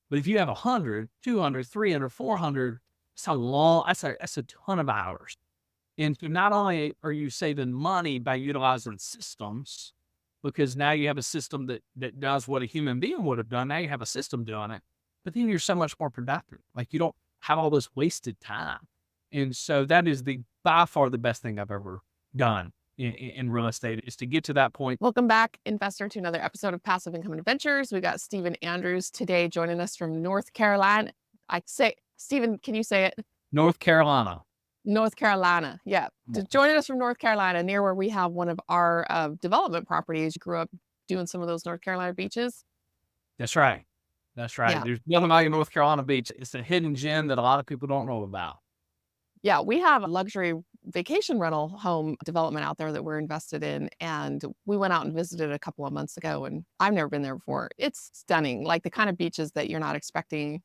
But if you have 100, 200, 300, 400, that's a ton of hours. And so not only are you saving money by utilizing systems, because now you have a system that does what a human being would have done. Now you have a system doing it, but then you're so much more productive. Like you don't have all this wasted time. And so that is by far the best thing I've ever done in real estate, is to get to that point. Welcome back, investor, to another episode of Passive Income Adventures. We got Stephen Andrews today joining us from North Carolina. Stephen, can you say it? North Carolina. North Carolina. Yeah. Joining us from North Carolina, near where we have one of our development properties. Grew up doing some of those North Carolina beaches. That's right. That's right. Yeah. There's nothing like North Carolina beach. It's a hidden gem that a lot of people don't know about. Yeah. We have a luxury vacation rental home development out there that we're invested in. And we went out and visited a couple of months ago, and I've never been there before. It's stunning, like the kind of beaches that you're not expecting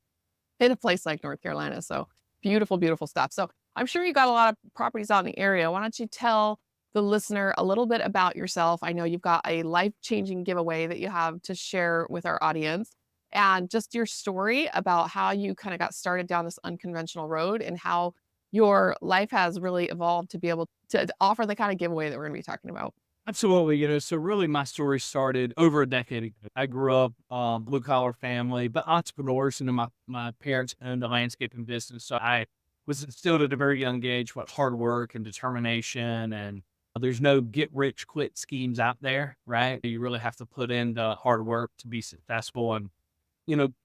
in a place like North Carolina. So beautiful, beautiful stuff. So I'm sure you got a lot of properties out in the area. Why don't you tell the listener a little bit about yourself? I know you've got a life-changing giveaway that you have to share with our audience, and just your story about how you kind of got started down this unconventional road and how your life has really evolved to be able to offer the kind of giveaway that we're going to be talking about. Absolutely. So really my story started over a decade ago. I grew up blue collar family, but entrepreneurs, and my parents owned a landscaping business. So I was instilled at a very young age what hard work and determination, and there's no get rich quit schemes out there, right? You really have to put in the hard work to be successful. And,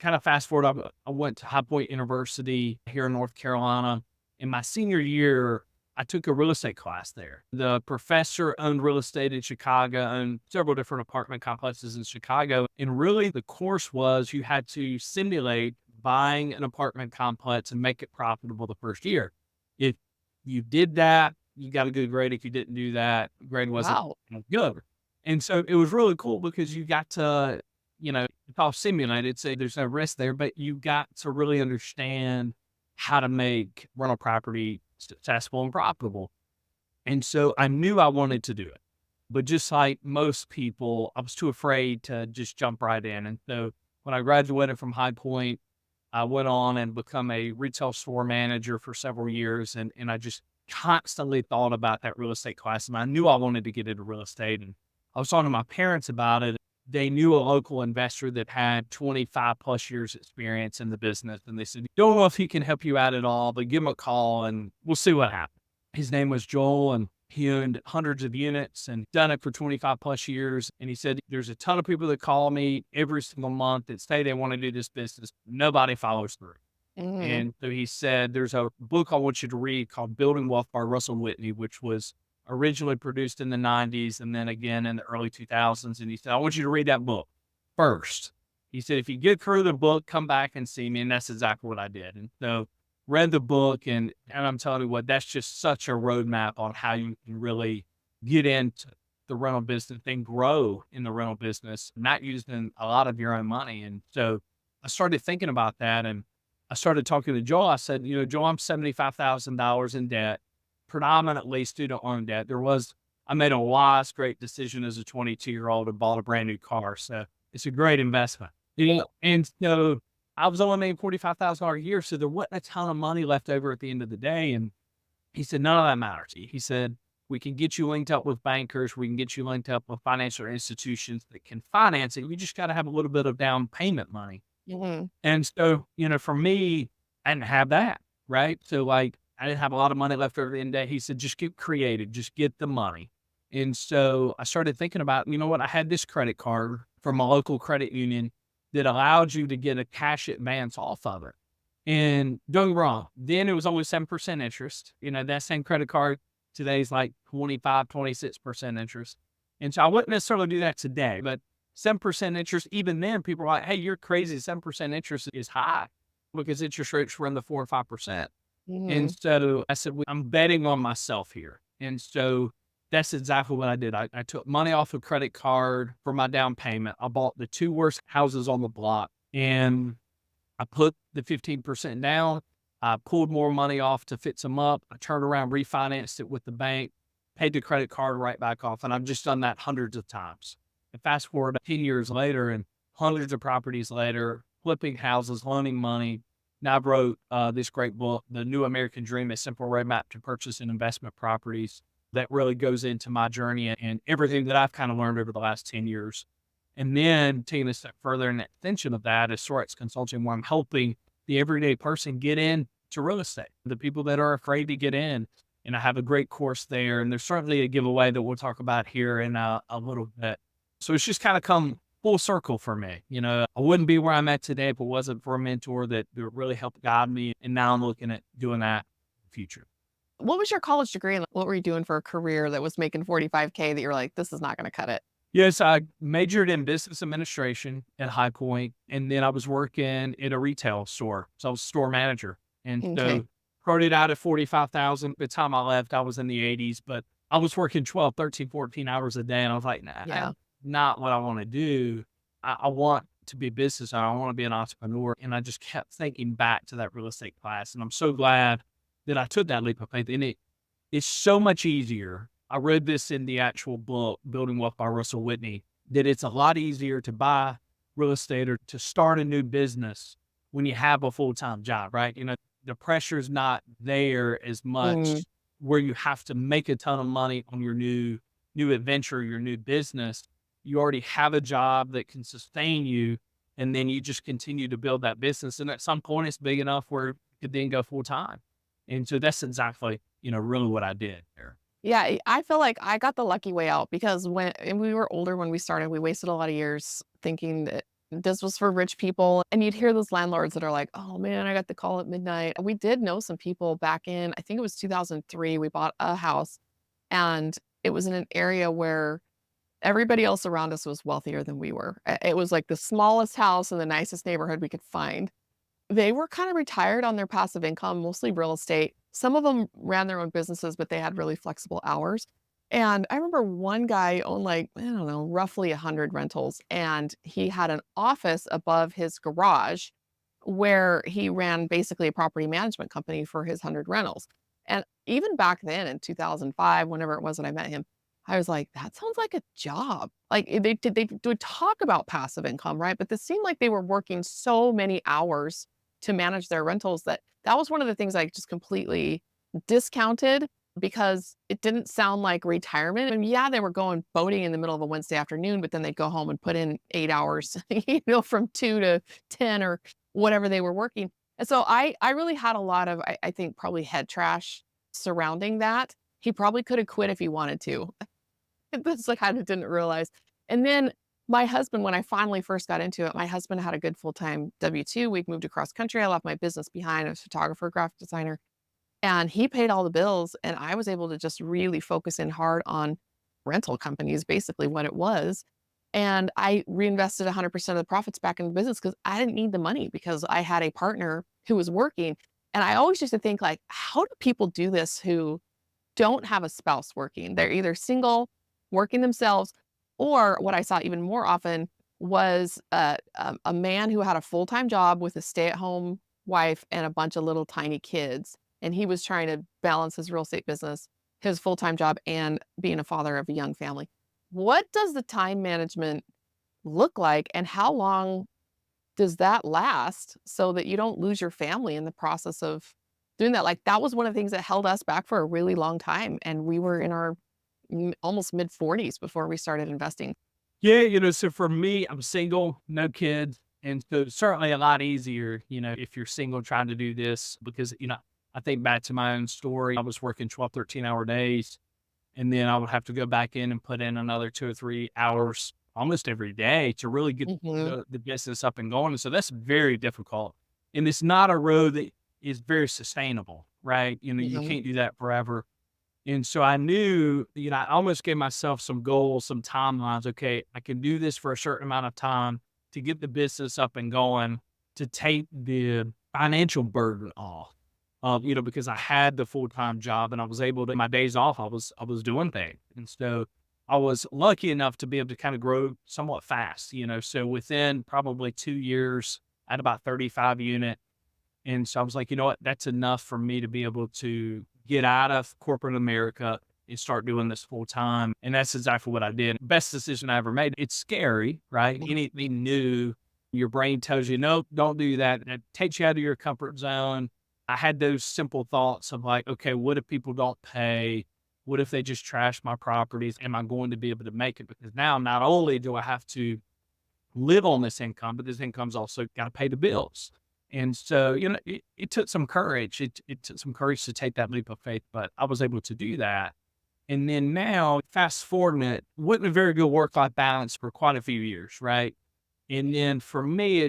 kind of fast forward, I went to High Point University here in North Carolina. In my senior year, I took a real estate class there. The professor owned real estate in Chicago, owned several different apartment complexes in Chicago. And really the course was you had to simulate buying an apartment complex and make it profitable the first year. If you did that, you got a good grade. If you didn't do that, grade wasn't Wow. good. And so it was really cool because you got to, it's all simulated. So there's no risk there, but you got to really understand how to make rental property successful and profitable. And so I knew I wanted to do it, but just like most people, I was too afraid to just jump right in. And so when I graduated from High Point, I went on and become a retail store manager for several years. And I just constantly thought about that real estate class. And I knew I wanted to get into real estate. And I was talking to my parents about it. They knew a local investor that had 25 plus years experience in the business. And they said, don't know if he can help you out at all, but give him a call and we'll see what happens. His name was Joel, and he owned hundreds of units and done it for 25 plus years. And he said, there's a ton of people that call me every single month that say they want to do this business. Nobody follows through. Mm. And so he said, there's a book I want you to read called Building Wealth by Russell Whitney, which was originally produced in the 90s and then again in the early 2000s. And he said, I want you to read that book first. He said, if you get through the book, come back and see me. And that's exactly what I did. And so read the book, and I'm telling you what, that's just such a roadmap on how you can really get into the rental business and grow in the rental business, not using a lot of your own money. And so I started thinking about that, and I started talking to Joel. I said, Joel, I'm $75,000 in debt, predominantly student loan debt. I made a wise, great decision as a 22-year-old and bought a brand new car. So it's a great investment. And so I was only making $45,000 a year. So there wasn't a ton of money left over at the end of the day. And he said, none of that matters. He said, we can get you linked up with bankers. We can get you linked up with financial institutions that can finance it. You just got to have a little bit of down payment money. Hmm. And so, for me, I didn't have that, right? So like, I didn't have a lot of money left over the end of the day. He said, just get creative, just get the money. And so I started thinking about, what? I had this credit card from a local credit union that allowed you to get a cash advance off of it. And don't get me wrong, then it was only 7% interest. That same credit card today's like 25, 26% interest. And so I wouldn't necessarily do that today, but 7% interest, even then people are like, hey, you're crazy. 7% interest is high because interest rates run the 4 or 5%. And Hmm. so I said, well, I'm betting on myself here. And so that's exactly what I did. I took money off a credit card for my down payment. I bought the 2 worst houses on the block, and I put the 15% down. I pulled more money off to fix them up. I turned around, refinanced it with the bank, paid the credit card right back off. And I've just done that hundreds of times. And fast forward 10 years later and hundreds of properties later, flipping houses, loaning money. Now I wrote this great book, The New American Dream, A Simple Roadmap to Purchase and Investment Properties, that really goes into my journey and everything that I've kind of learned over the last 10 years. And then taking a step further, an extension of that is SoarX Consulting, where I'm helping the everyday person get into real estate, the people that are afraid to get in. And I have a great course there. And there's certainly a giveaway that we'll talk about here in a little bit. So it's just kind of come full circle for me. I wouldn't be where I'm at today if it wasn't for a mentor that really helped guide me. And now I'm looking at doing that in the future. What was your college degree and what were you doing for a career that was making 45K that you were like, this is not going to cut it? Yes, I majored in business administration at High Point, and then I was working in a retail store. So I was a store manager. And Okay. so started out at 45,000. By the time I left, I was in the 80s, but I was working 12, 13, 14 hours a day. And I was like, nah, Yeah. not what I want to do. I want to be a business owner. I want to be an entrepreneur. And I just kept thinking back to that real estate class. And I'm so glad that I took that leap of faith. And it's so much easier. I read this in the actual book, Building Wealth by Russell Whitney, that it's a lot easier to buy real estate or to start a new business when you have a full-time job, right? The pressure's not there as Mm, much where you have to make a ton of money on your new adventure, your new business. You already have a job that can sustain you, and then you just continue to build that business. And at some point, it's big enough where you could then go full-time. And so that's exactly, really what I did there. yeah, I feel like I got the lucky way out because and we were older when we started, we wasted a lot of years thinking that this was for rich people. And you'd hear those landlords that are like, oh man, I got the call at midnight. We did know some people back in, I think it was 2003, we bought a house and it was in an area where everybody else around us was wealthier than we were. It was like the smallest house in the nicest neighborhood we could find. They were kind of retired on their passive income, mostly real estate. Some of them ran their own businesses, but they had really flexible hours. And I remember one guy owned like, I don't know, roughly 100 rentals. And he had an office above his garage where he ran basically a property management company for his 100 rentals. And even back then in 2005, whenever it was that I met him, I was like, that sounds like a job. Like they would talk about passive income, right? But this seemed like they were working so many hours to manage their rentals that was one of the things I just completely discounted because it didn't sound like retirement. And yeah, they were going boating in the middle of a Wednesday afternoon, but then they'd go home and put in 8 hours, from 2 to 10 or whatever they were working. And so I really had a lot of, I think, probably head trash surrounding that. He probably could have quit if he wanted to. That's like I didn't realize. And then my husband, when I finally first got into it, my husband had a good full-time W-2. We'd moved across country. I left my business behind, I was a photographer, graphic designer, and he paid all the bills. And I was able to just really focus in hard on rental companies, basically what it was. And I reinvested 100% of the profits back in the business because I didn't need the money because I had a partner who was working. And I always used to think like, how do people do this who don't have a spouse working? They're either single, working themselves, or what I saw even more often was a man who had a full-time job with a stay-at-home wife and a bunch of little tiny kids. And he was trying to balance his real estate business, his full-time job, and being a father of a young family. What does the time management look like, and how long does that last so that you don't lose your family in the process of doing that? Like, that was one of the things that held us back for a really long time, and we were in our almost mid-40s before we started investing. Yeah, so for me, I'm single, no kids. And so it's certainly a lot easier, if you're single trying to do this because, I think back to my own story. I was working 12, 13-hour days, and then I would have to go back in and put in another 2 or 3 hours almost every day to really get Mhm, the business up and going. And so that's very difficult. And it's not a road that is very sustainable, right? You mhm. can't do that forever. And so I knew, I almost gave myself some goals, some timelines. Okay, I can do this for a certain amount of time to get the business up and going, to take the financial burden off. Because I had the full-time job and I was able to, my days off, I was doing things. And so I was lucky enough to be able to kind of grow somewhat fast, so within probably 2 years, I had about 35 units. And so I was like, you know what? That's enough for me to be able to get out of corporate America and start doing this full time. And that's exactly what I did. Best decision I ever made. It's scary, right? Yeah. Anything new, Your brain tells you, nope, don't do that. And it takes you out of your comfort zone. I had those simple thoughts of like, okay, what if people don't pay? What if they just trash my properties? Am I going to be able to make it? Because now not only do I have to live on this income, but this income's also got to pay the bills. And so, it took some courage. It took some courage to take that leap of faith, but I was able to do that. And then now, fast forwarding it, wasn't a very good work-life balance for quite a few years, right? And then for me,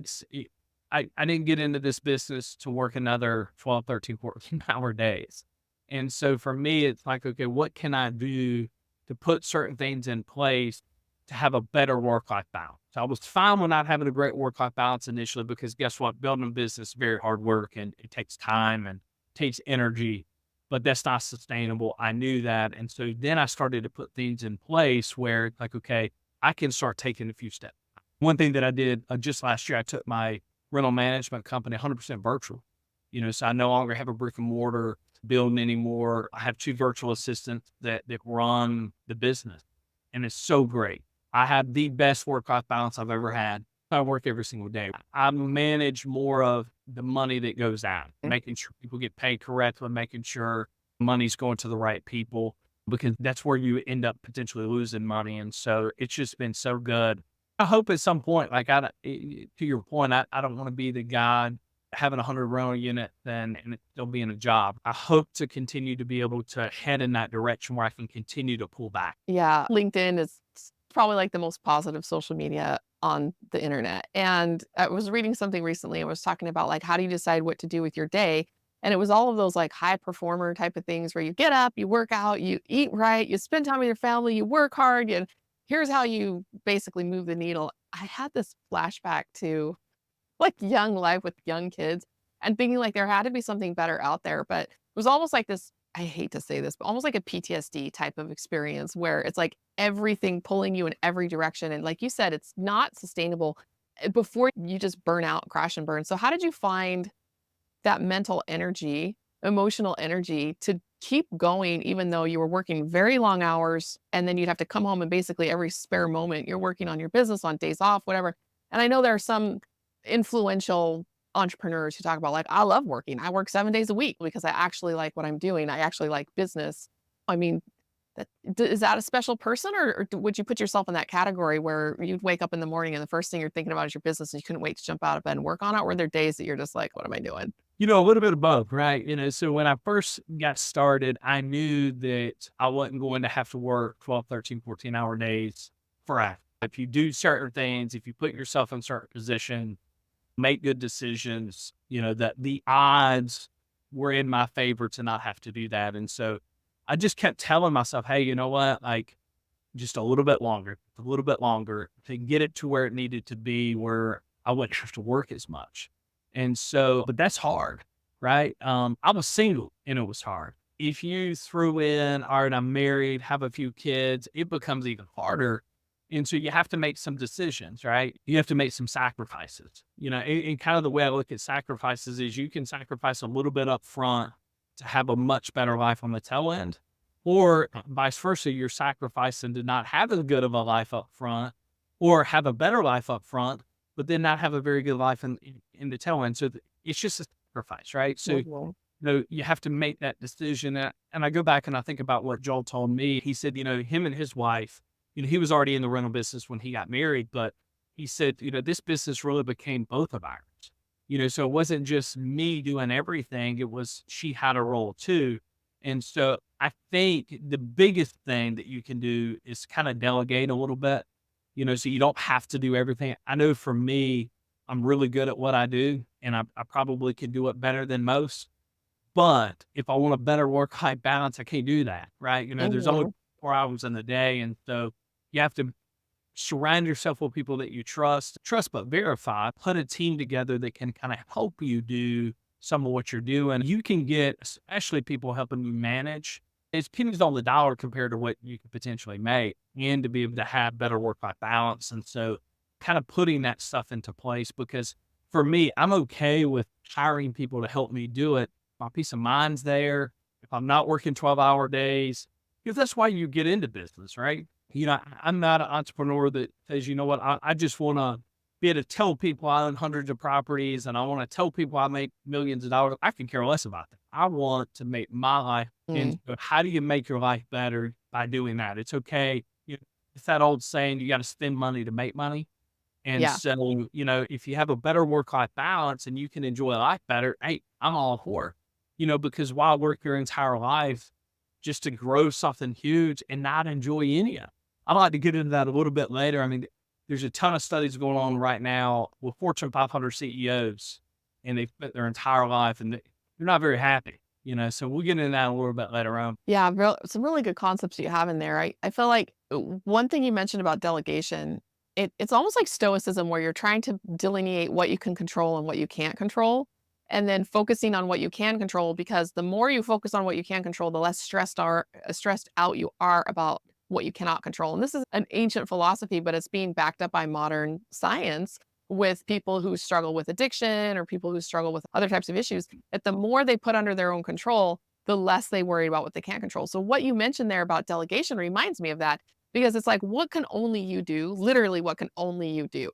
I didn't get into this business to work another 12, 13, 14-hour days. And so for me, it's like, okay, what can I do to put certain things in place to have a better work-life balance? So I was fine with not having a great work-life balance initially, because guess what? Building a business is very hard work and it takes time and takes energy, but that's not sustainable. I knew that. And so then I started to put things in place where it's like, okay, I can start taking a few steps. One thing that I did just last year, I took my rental management company 100% virtual. So I no longer have a brick and mortar building anymore. I have 2 virtual assistants that run the business, and it's so great. I have the best work-life balance I've ever had. I work every single day. I manage more of the money that goes out, making sure people get paid correctly, making sure money's going to the right people, because that's where you end up potentially losing money. And so it's just been so good. I hope at some point, like to your point, I don't want to be the guy having 100 rental units and it still being a job. I hope to continue to be able to head in that direction where I can continue to pull back. Yeah, LinkedIn is probably like the most positive social media on the internet. And I was reading something recently. I was talking about like, how do you decide what to do with your day? And it was all of those like high performer type of things where you get up, you work out, you eat right, you spend time with your family, you work hard, and here's how you basically move the needle. I had this flashback to like young life with young kids and thinking like there had to be something better out there. But it was almost like this, I hate to say this, but almost like a PTSD type of experience where it's like everything pulling you in every direction. And like you said, it's not sustainable before you just burn out, crash and burn. So how did you find that mental energy, emotional energy to keep going, even though you were working very long hours and then you'd have to come home and basically every spare moment you're working on your business on days off, whatever. And I know there are some influential entrepreneurs who talk about like, I love working. I work 7 days a week because I actually like what I'm doing. I actually like business. I mean, is that a special person or would you put yourself in that category where you'd wake up in the morning and the first thing you're thinking about is your business and you couldn't wait to jump out of bed and work on it? Or were there days that you're just like, what am I doing? A little bit of both, right? So when I first got started, I knew that I wasn't going to have to work 12, 13, 14-hour days forever. If you do certain things, if you put yourself in certain position, make good decisions, that the odds were in my favor to not have to do that. And so I just kept telling myself, hey, you know what? Like just a little bit longer to get it to where it needed to be, where I wouldn't have to work as much. And so, but that's hard, right? I was single and it was hard. If you threw in, all right, I'm married, have a few kids, it becomes even harder. And so you have to make some decisions, right? You have to make some sacrifices, and kind of the way I look at sacrifices is you can sacrifice a little bit up front to have a much better life on the tail end, or vice versa. You're sacrificing to not have as good of a life up front or have a better life up front, but then not have a very good life in the tail end. So it's just a sacrifice, right? So, Mhm. you have to make that decision. And I go back and I think about what Joel told me. He said, him and his wife, he was already in the rental business when he got married, but he said, this business really became both of ours. So it wasn't just me doing everything. It was, she had a role too. And so I think the biggest thing that you can do is kind of delegate a little bit, so you don't have to do everything. I know for me, I'm really good at what I do and I probably could do it better than most. But if I want a better work-life balance, I can't do that, right? There's only Mhm. 4 hours in the day. And so you have to surround yourself with people that you trust but verify, put a team together that can kind of help you do some of what you're doing. You can get, especially people helping you manage, it's pennies on the dollar compared to what you could potentially make and to be able to have better work-life balance. And so kind of putting that stuff into place, because for me, I'm okay with hiring people to help me do it. My peace of mind's there. If I'm not working 12-hour days, because that's why you get into business, right? I'm not an entrepreneur that says, you know what, I just want to be able to tell people I own hundreds of properties and I want to tell people I make millions of dollars. I can care less about that. I want to make my life. And Mm, so how do you make your life better by doing that? It's okay. It's that old saying, you got to spend money to make money. And yeah. so, if you have a better work-life balance and you can enjoy life better, hey, I'm all for it. Because why work your entire life just to grow something huge and not enjoy any of it? I'd like to get into that a little bit later. I mean, there's a ton of studies going on right now with Fortune 500 CEOs, and they've spent their entire life and they're not very happy. So we'll get into that a little bit later on. Yeah, some really good concepts you have in there. I feel like one thing you mentioned about delegation, it's almost like stoicism where you're trying to delineate what you can control and what you can't control, and then focusing on what you can control because the more you focus on what you can control, the less stressed out you are about what you cannot control. And this is an ancient philosophy, but it's being backed up by modern science with people who struggle with addiction or people who struggle with other types of issues, that the more they put under their own control, the less they worry about what they can't control. So what you mentioned there about delegation reminds me of that because it's like, what can only you do? Literally, what can only you do?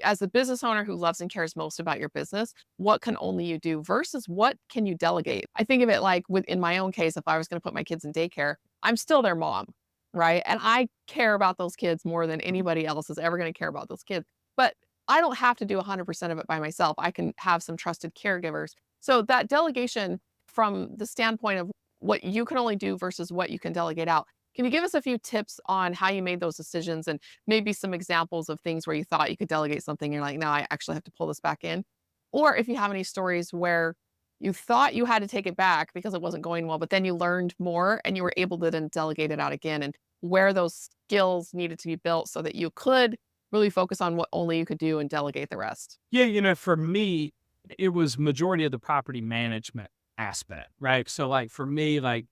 As the business owner who loves and cares most about your business, what can only you do versus what can you delegate? I think of it like in my own case, if I was going to put my kids in daycare, I'm still their mom, right? And I care about those kids more than anybody else is ever going to care about those kids. But I don't have to do 100% of it by myself. I can have some trusted caregivers. So that delegation from the standpoint of what you can only do versus what you can delegate out. Can you give us a few tips on how you made those decisions and maybe some examples of things where you thought you could delegate something? You're like, no, I actually have to pull this back in. Or if you have any stories where you thought you had to take it back because it wasn't going well, but then you learned more and you were able to then delegate it out again and where those skills needed to be built so that you could really focus on what only you could do and delegate the rest. Yeah, for me, it was majority of the property management aspect, right? So like for me, like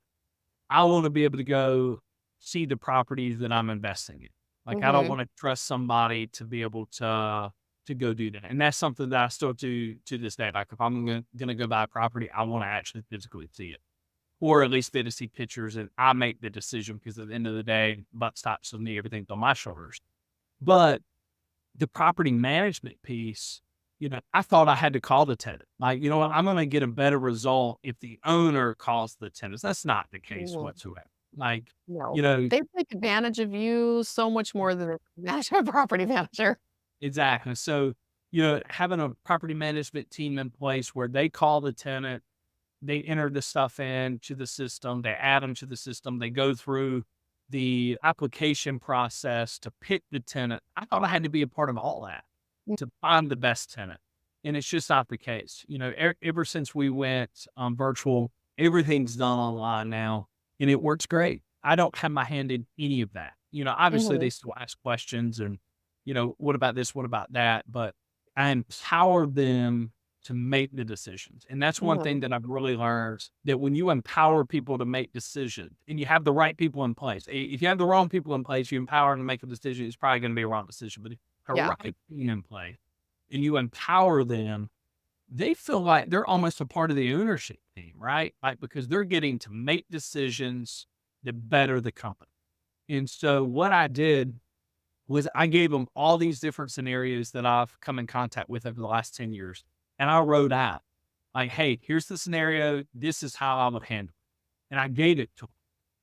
I want to be able to go see the properties that I'm investing in. Like I don't Mhm. want to trust somebody to be able to go do that. And that's something that I still do to this day. Like if I'm gonna go buy a property, I want to actually physically see it. Or at least be able to see pictures and I make the decision because at the end of the day, buck stops with me, everything's on my shoulders. But the property management piece, I thought I had to call the tenant. Like, you know what? I'm going to get a better result if the owner calls the tenants. That's not the case Mhm. whatsoever. Like, No. you know, They take advantage of you so much more than a management property manager. exactly. So, having a property management team in place where they call the tenant, they enter the stuff into the system, they add them to the system, they go through the application process to pick the tenant. I thought I had to be a part of all that to find the best tenant. And it's just not the case. Ever since we went virtual, everything's done online now and it works great. I don't have my hand in any of that. Obviously they Mhm. still ask questions and, what about this? What about that? But I empower them to make the decisions. And that's one thing Mhm. that I've really learned that when you empower people to make decisions and you have the right people in place, if you have the wrong people in place, you empower them to make a decision, it's probably going to be a wrong decision. But if the Yeah. right team in place and you empower them, they feel like they're almost a part of the ownership team, right? Like because they're getting to make decisions that better the company. And so what I did was I gave them all these different scenarios that I've come in contact with over the last 10 years. And I wrote out like, hey, here's the scenario. This is how I would handle it. And I gave it to them.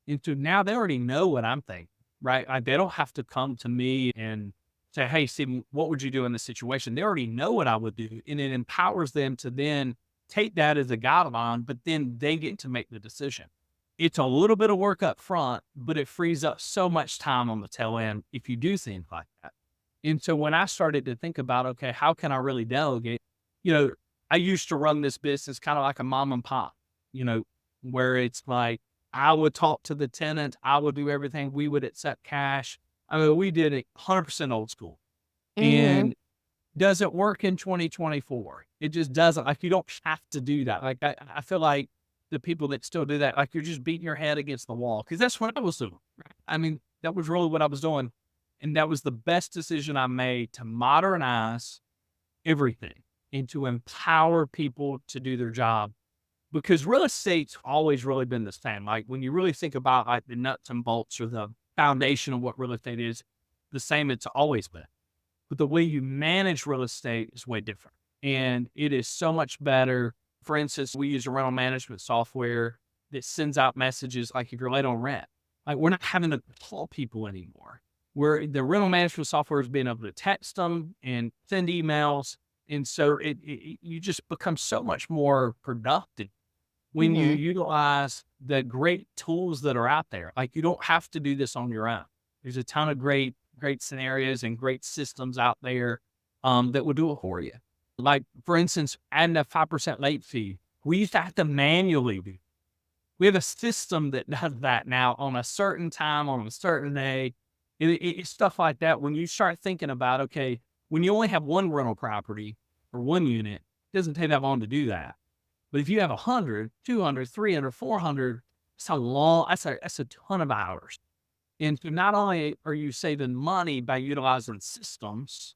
And so now they already know what I'm thinking, right? Like they don't have to come to me and say, hey, Stephen, what would you do in this situation? They already know what I would do. And it empowers them to then take that as a guideline, but then they get to make the decision. It's a little bit of work up front, but it frees up so much time on the tail end if you do things like that. And so when I started to think about, okay, how can I really delegate? You know, I used to run this business kind of like a mom and pop, you know, where it's like I would talk to the tenant, I would do everything, we would accept cash. I mean, we did it 100% old school. Mhm. And does it work in 2024? It just doesn't. Like, you don't have to do that. Like, I feel like the people that still do that, like, you're just beating your head against the wall because that's what I was doing. Right? I mean, that was really what I was doing. And that was the best decision I made to modernize everything and to empower people to do their job because real estate's always really been the same. Like, when you really think about like the nuts and bolts or the foundation of what real estate is, the same it's always been. but the way you manage real estate is way different. And it is so much better. For instance, we use a rental management software that sends out messages like if you're late on rent. Like we're not having to call people anymore. Where the rental management software is being able to text them and send emails. And so you just become so much more productive when you Hmm. utilize the great tools that are out there. Like you don't have to do this on your own. There's a ton of great scenarios and great systems out there that will do it for you. Like for instance, adding a 5% late fee. We used to have to manually do. We have a system that does that now on a certain time, on a certain day. It's stuff like that. When you start thinking about, okay, when you only have one rental property or one unit, it doesn't take that long to do that. But if you have 100, 200, 300, 400, that's a ton of hours. And so not only are you saving money by utilizing systems,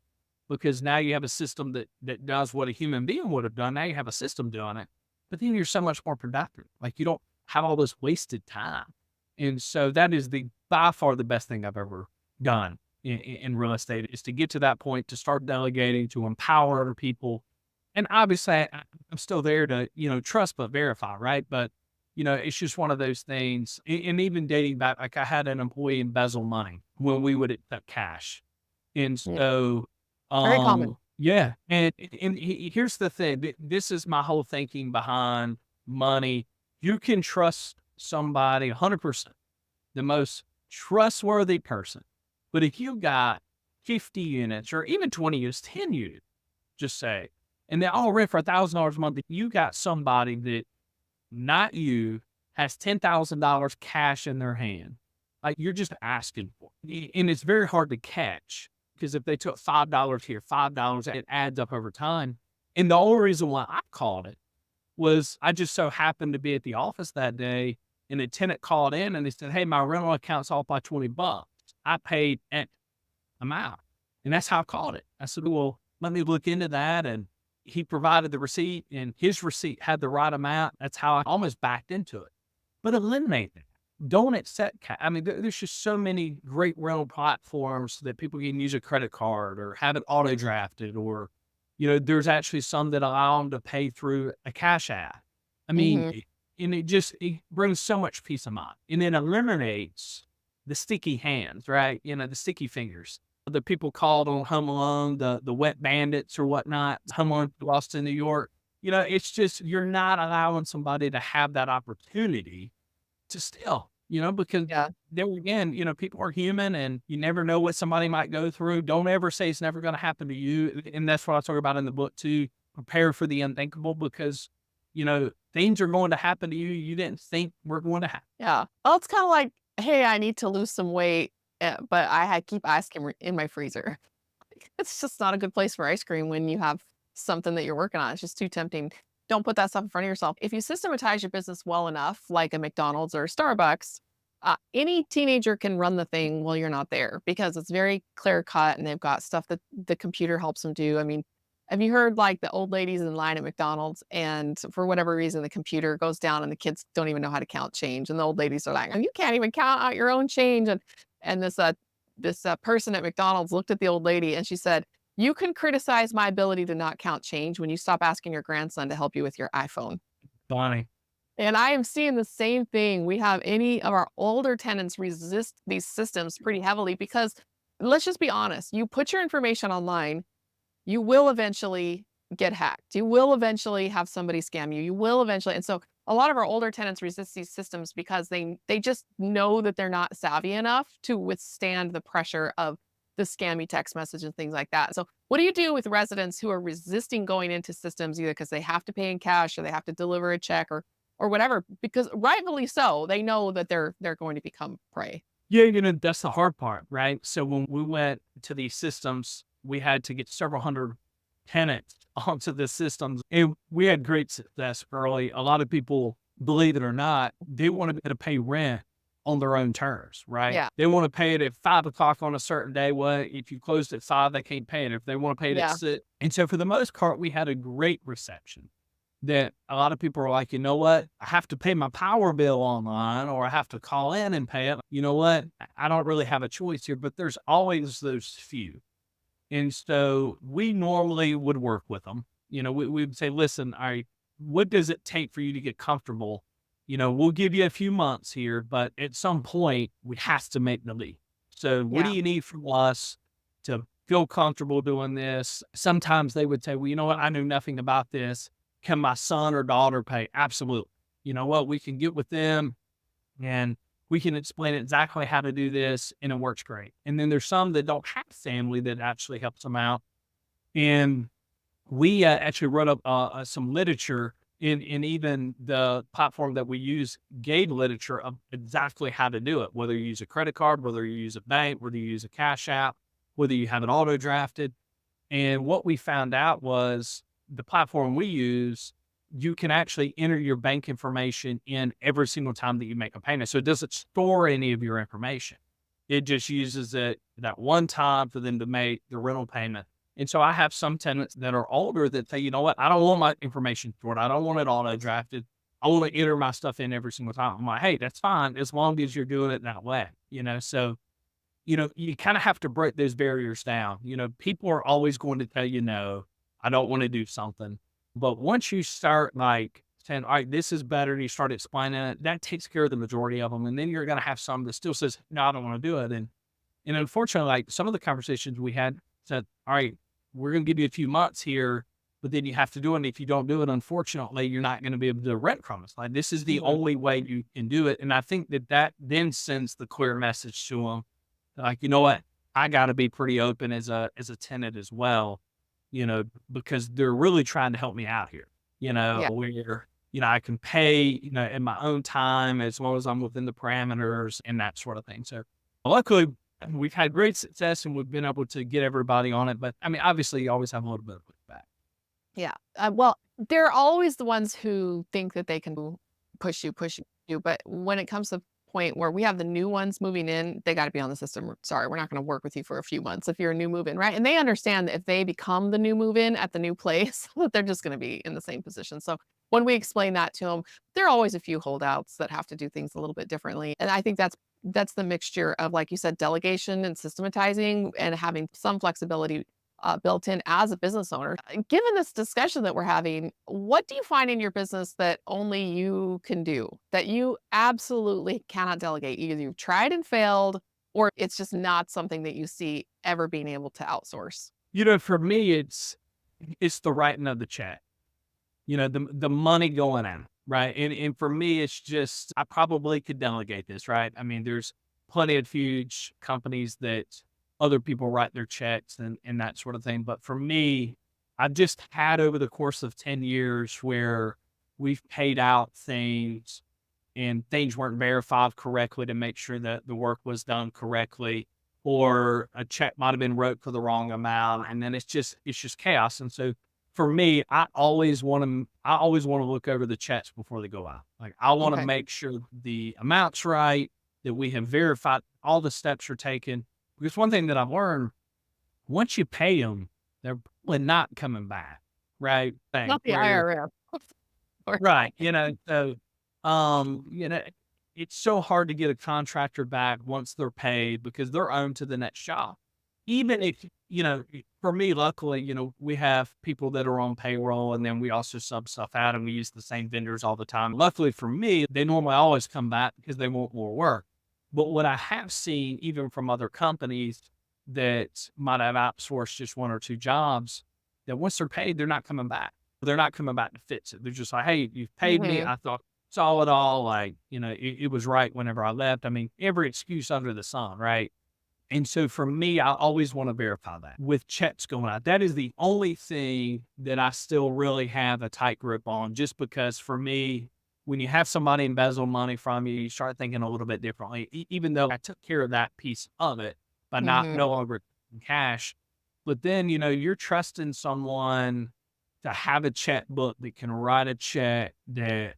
because now you have a system that does what a human being would have done. Now you have a system doing it, but then you're so much more productive. Like you don't have all this wasted time. And so that is by far the best thing I've ever done in real estate, is to get to that point, to start delegating, to empower other people. And obviously I'm still there to, trust but verify, right? But it's just one of those things. And even dating back, like I had an employee embezzle money when we would accept cash. And Yeah. so, Very common. yeah. And here's the thing. This is my whole thinking behind money. You can trust somebody 100%, the most trustworthy person. But if you got 50 units or even 20 units, 10 units, just say, and they all rent for $1,000 a month, you got somebody that, not you, has $10,000 cash in their hand. Like you're just asking for it. And it's very hard to catch, because if they took $5 here, $5, it adds up over time. And the only reason why I called it was I just so happened to be at the office that day, and a tenant called in and they said, "Hey, my rental account's off by $20. I paid X amount." And that's how I called it. I said, "Well, let me look into that." And he provided the receipt, and his receipt had the right amount. That's how I almost backed into it. But eliminate that. Don't accept cash. I mean, there's just so many great rental platforms that people can use a credit card or have it auto drafted, or, there's actually some that allow them to pay through a cash app. I mean, Hmm. and it brings so much peace of mind, and it eliminates the sticky hands, right? The sticky fingers. The people called on Home Alone, the wet bandits or whatnot, Home Alone lost in New York. It's just, you're not allowing somebody to have that opportunity to steal, because Yeah. there again, people are human and you never know what somebody might go through. Don't ever say it's never going to happen to you. And that's what I talk about in the book too. Prepare for the unthinkable, because, things are going to happen to you you didn't think were going to happen. Yeah. Well, it's kind of like, hey, I need to lose some weight, but keep ice cream in my freezer. It's just not a good place for ice cream when you have something that you're working on. It's just too tempting. Don't put that stuff in front of yourself. If you systematize your business well enough, like a McDonald's or a Starbucks, any teenager can run the thing while you're not there, because it's very clear cut and they've got stuff that the computer helps them do. I mean, have you heard like the old ladies in line at McDonald's, and for whatever reason the computer goes down and the kids don't even know how to count change, and the old ladies are like, "Oh, you can't even count out your own change." And this person at McDonald's looked at the old lady and she said, "You can criticize my ability to not count change when you stop asking your grandson to help you with your iPhone." Bonnie. And I am seeing the same thing. We have any of our older tenants resist these systems pretty heavily because, let's just be honest, you put your information online, you will eventually get hacked. You will eventually have somebody scam you. You will eventually. And so a lot of our older tenants resist these systems because they just know that they're not savvy enough to withstand the pressure of the scammy text message and things like that. So what do you do with residents who are resisting going into systems, either because they have to pay in cash or they have to deliver a check or whatever? Because rightfully so, they know that they're going to become prey. Yeah, that's the hard part, right? So when we went to these systems, we had to get several hundred tenants onto the systems, and we had great success early. A lot of people, believe it or not, they want to be able to pay rent on their own terms, right? Yeah. They want to pay it at 5 o'clock on a certain day. Well, if you closed at 5, they can't pay it. If they want to pay it at Yeah. 6. And so for the most part, we had a great reception, that a lot of people are like, "You know what? I have to pay my power bill online, or I have to call in and pay it. You know what? I don't really have a choice here." But there's always those few. And so we normally would work with them. We would say, listen, all right, what does it take for you to get comfortable? We'll give you a few months here, but at some point we have to make the leap. So what do Yeah. you need from us to feel comfortable doing this? Sometimes they would say, well, you know what? I knew nothing about this. Can my son or daughter pay? Absolutely. You know what? We can get with them and we can explain exactly how to do this and it works great. And then there's some that don't have family that actually helps them out. And we actually wrote up some literature in even the platform that we use gave literature of exactly how to do it, whether you use a credit card, whether you use a bank, whether you use a cash app, whether you have it auto drafted. And what we found out was the platform we use, you can actually enter your bank information in every single time that you make a payment. So it doesn't store any of your information. It just uses it that one time for them to make the rental payment. And so I have some tenants that are older that say, you know what, I don't want my information stored. I don't want it auto drafted. I want to enter my stuff in every single time. I'm like, hey, that's fine as long as you're doing it that way. So you kind of have to break those barriers down. People are always going to tell you, no, I don't want to do something. But once you start like saying, all right, this is better, and you start explaining it, that takes care of the majority of them. And then you're going to have some that still says, no, I don't want to do it. And unfortunately, like some of the conversations we had said, all right, we're going to give you a few months here, but then you have to do it. And if you don't do it, unfortunately, you're not going to be able to rent from us. Like this is the only way you can do it. And I think that then sends the clear message to them like, you know what? I gotta be pretty open as a tenant as well, because they're really trying to help me out here, Yeah. where, I can pay, in my own time as long as I'm within the parameters and that sort of thing. So luckily we've had great success and we've been able to get everybody on it. But I mean, obviously you always have a little bit of pushback. Yeah. Well, they're always the ones who think that they can push you. But when it comes to the point where we have the new ones moving in, they got to be on the system. Sorry, we're not going to work with you for a few months if you're a new move in, right? And they understand that if they become the new move in at the new place, that they're just going to be in the same position. So when we explain that to them, there are always a few holdouts that have to do things a little bit differently. And I think that's the mixture of, like you said, delegation and systematizing and having some flexibility built in as a business owner. Given this discussion that we're having, what do you find in your business that only you can do, that you absolutely cannot delegate? Either you've tried and failed, or it's just not something that you see ever being able to outsource? For me, it's the writing of the check, the money going in, right? And for me, it's just I probably could delegate this, right? I mean, there's plenty of huge companies that other people write their checks and that sort of thing. But for me, I've just had over the course of 10 years where we've paid out things and things weren't verified correctly to make sure that the work was done correctly, or a check might have been wrote for the wrong amount. And then it's just chaos. And so for me, I always want to look over the checks before they go out. Like I want to Okay. make sure the amount's right, that we have verified all the steps are taken. Because one thing that I've learned, once you pay them, they're probably not coming back. Right. Thing Not the where IRS. Or right. So um, you know, it's so hard to get a contractor back once they're paid because they're on to the next job. Even if, for me, luckily, we have people that are on payroll and then we also sub stuff out and we use the same vendors all the time. Luckily for me, they normally always come back because they want more work. But what I have seen, even from other companies that might have outsourced just one or two jobs, that once they're paid, they're not coming back. They're not coming back to fix it. They're just like, hey, you've paid me. Mhm. I thought saw it all. Like, it was right whenever I left. I mean, every excuse under the sun, right? And so for me, I always want to verify that with checks going out. That is the only thing that I still really have a tight grip on, just because for me, when you have somebody embezzle money from you, you start thinking a little bit differently, even though I took care of that piece of it by not Mhm. no longer in cash. But then, you're trusting someone to have a checkbook that can write a check that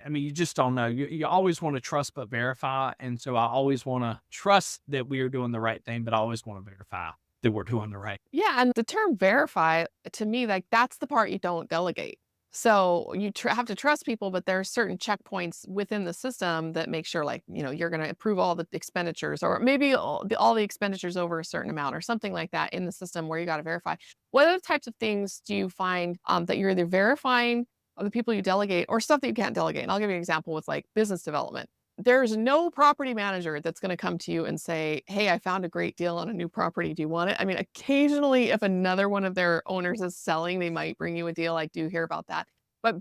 I mean, you just don't know. You always want to trust but verify. And so I always want to trust that we are doing the right thing, but I always want to verify that we're doing the right. Yeah, and the term verify, to me, like, that's the part you don't delegate. So you have to trust people, but there are certain checkpoints within the system that make sure, like, you're going to approve all the expenditures, or maybe all the expenditures over a certain amount, or something like that in the system where you got to verify. What other types of things do you find that you're either verifying of the people you delegate, or stuff that you can't delegate? And I'll give you an example with like business development. There's no property manager that's going to come to you and say, "Hey, I found a great deal on a new property. Do you want it?" I mean, occasionally, if another one of their owners is selling, they might bring you a deal. I do hear about that. But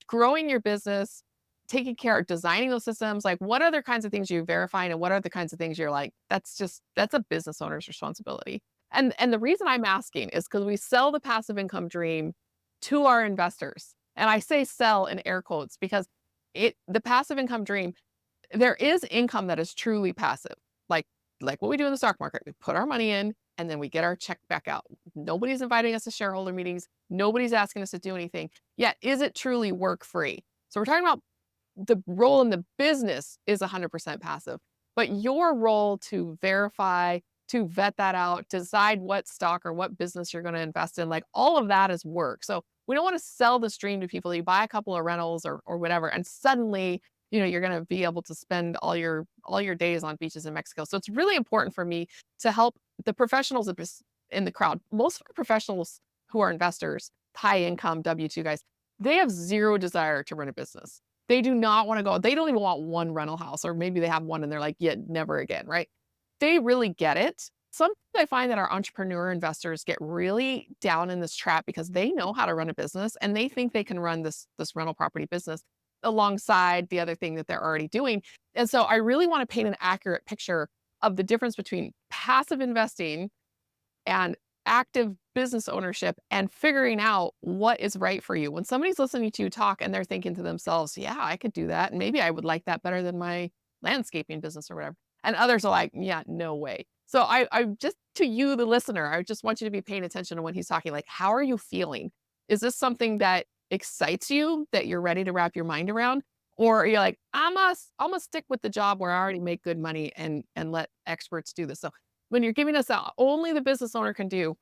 growing your business, taking care of designing those systems, like what other kinds of things you're verifying, and what are the kinds of things you're like, that's a business owner's responsibility. And the reason I'm asking is because we sell the passive income dream to our investors. And I say sell in air quotes because the passive income dream, there is income that is truly passive. Like like what we do in the stock market. We put our money in and then we get our check back out. Nobody's inviting us to shareholder meetings. Nobody's asking us to do anything. Yet, is it truly work free? So we're talking about the role in the business is 100% passive, but your role to verify, to vet that out, decide what stock or what business you're going to invest in, like all of that is work. So we don't want to sell this dream to people. You buy a couple of rentals or whatever, and suddenly, you're going to be able to spend all your days on beaches in Mexico. So it's really important for me to help the professionals in the crowd. Most of our professionals who are investors, high income W-2 guys, they have zero desire to run a business. They do not want to go. They don't even want one rental house, or maybe they have one and they're like, yeah, never again, right? They really get it. Sometimes I find that our entrepreneur investors get really down in this trap because they know how to run a business and they think they can run this rental property business alongside the other thing that they're already doing. And so I really want to paint an accurate picture of the difference between passive investing and active business ownership, and figuring out what is right for you. When somebody's listening to you talk and they're thinking to themselves, yeah, I could do that. And maybe I would like that better than my landscaping business or whatever. And others are like, yeah, no way. So I just, to you, the listener, I just want you to be paying attention to when he's talking. Like, how are you feeling? Is this something that excites you, that you're ready to wrap your mind around? Or are you like, I'm gonna stick with the job where I already make good money and let experts do this. So when you're giving us out, only the business owner can do.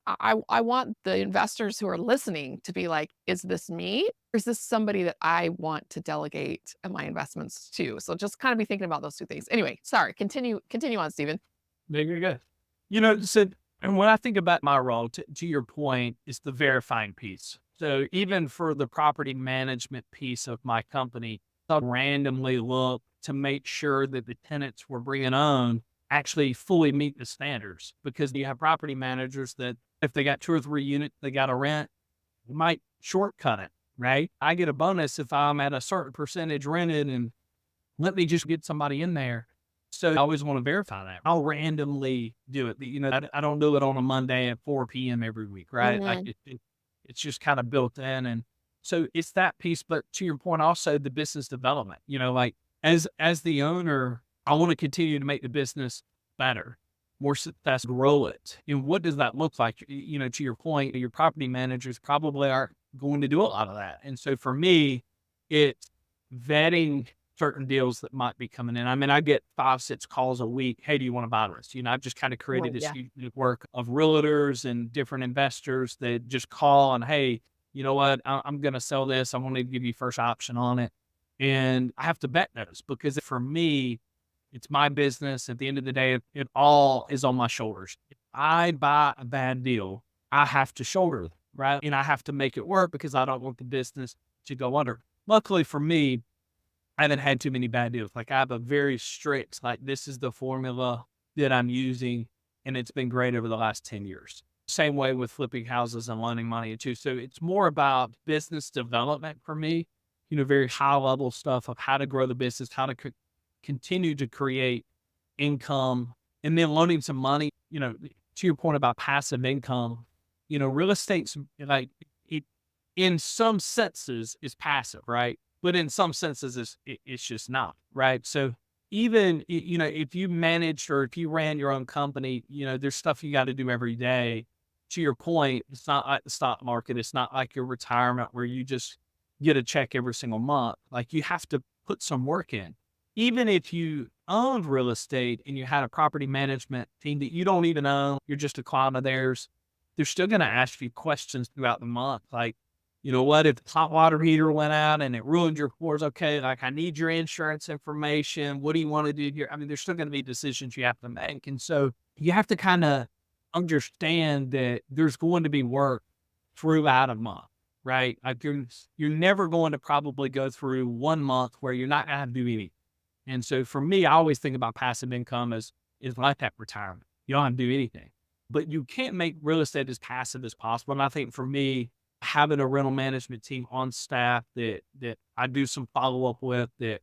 I want the investors who are listening to be like, is this me? Or is this somebody that I want to delegate my investments to? So just kind of be thinking about those two things. Anyway, sorry. Continue on, Stephen. Very good. So and when I think about my role, to your point, is the verifying piece. So even for the property management piece of my company, I'll randomly look to make sure that the tenants we're bringing on actually fully meet the standards, because you have property managers that if they got 2 or 3 units they got to rent, you might shortcut it, right? I get a bonus if I'm at a certain percentage rented and let me just get somebody in there. So I always want to verify that. I'll randomly do it. I don't do it on a Monday at 4 p.m. every week, right? Like Hmm. it's just kind of built in. And so it's that piece. But to your point, also the business development, like as the owner, I want to continue to make the business better, more success, grow it. And what does that look like? To your point, your property managers probably aren't going to do a lot of that. And so for me, it's vetting certain deals that might be coming in. I mean, I get 5, 6 calls a week. Hey, do you want to buy this? I've just kind of created Right. this Yeah. huge network of realtors and different investors that just call and, hey, you know what? I'm going to sell this. I want to give you first option on it. And I have to vet those because for me, it's my business. At the end of the day, it all is on my shoulders. If I buy a bad deal, I have to shoulder it, right? And I have to make it work because I don't want the business to go under. Luckily for me, I haven't had too many bad deals. Like I have a very strict, like this is the formula that I'm using, and it's been great over the last 10 years. Same way with flipping houses and loaning money too. So it's more about business development for me, very high level stuff of how to grow the business, how to continue to create income, and then loaning some money, to your point about passive income, real estate's like it in some senses is passive, right? But in some senses it's just not, right? So even, if you manage or if you ran your own company, there's stuff you got to do every day. To your point, it's not like the stock market. It's not like your retirement where you just get a check every single month. Like you have to put some work in. Even if you owned real estate and you had a property management team that you don't even own, you're just a client of theirs, they're still going to ask you questions throughout the month. Like, you know what, if the hot water heater went out and it ruined your floors, okay, like I need your insurance information. What do you want to do here? I mean, there's still going to be decisions you have to make. And so you have to kind of understand that there's going to be work throughout a month, right? Like you're never going to probably go through 1 month where you're not going to do anything. And so for me, I always think about passive income as is like that retirement. You don't have to do anything, but you can't make real estate as passive as possible. And I think for me, having a rental management team on staff that I do some follow up with, that,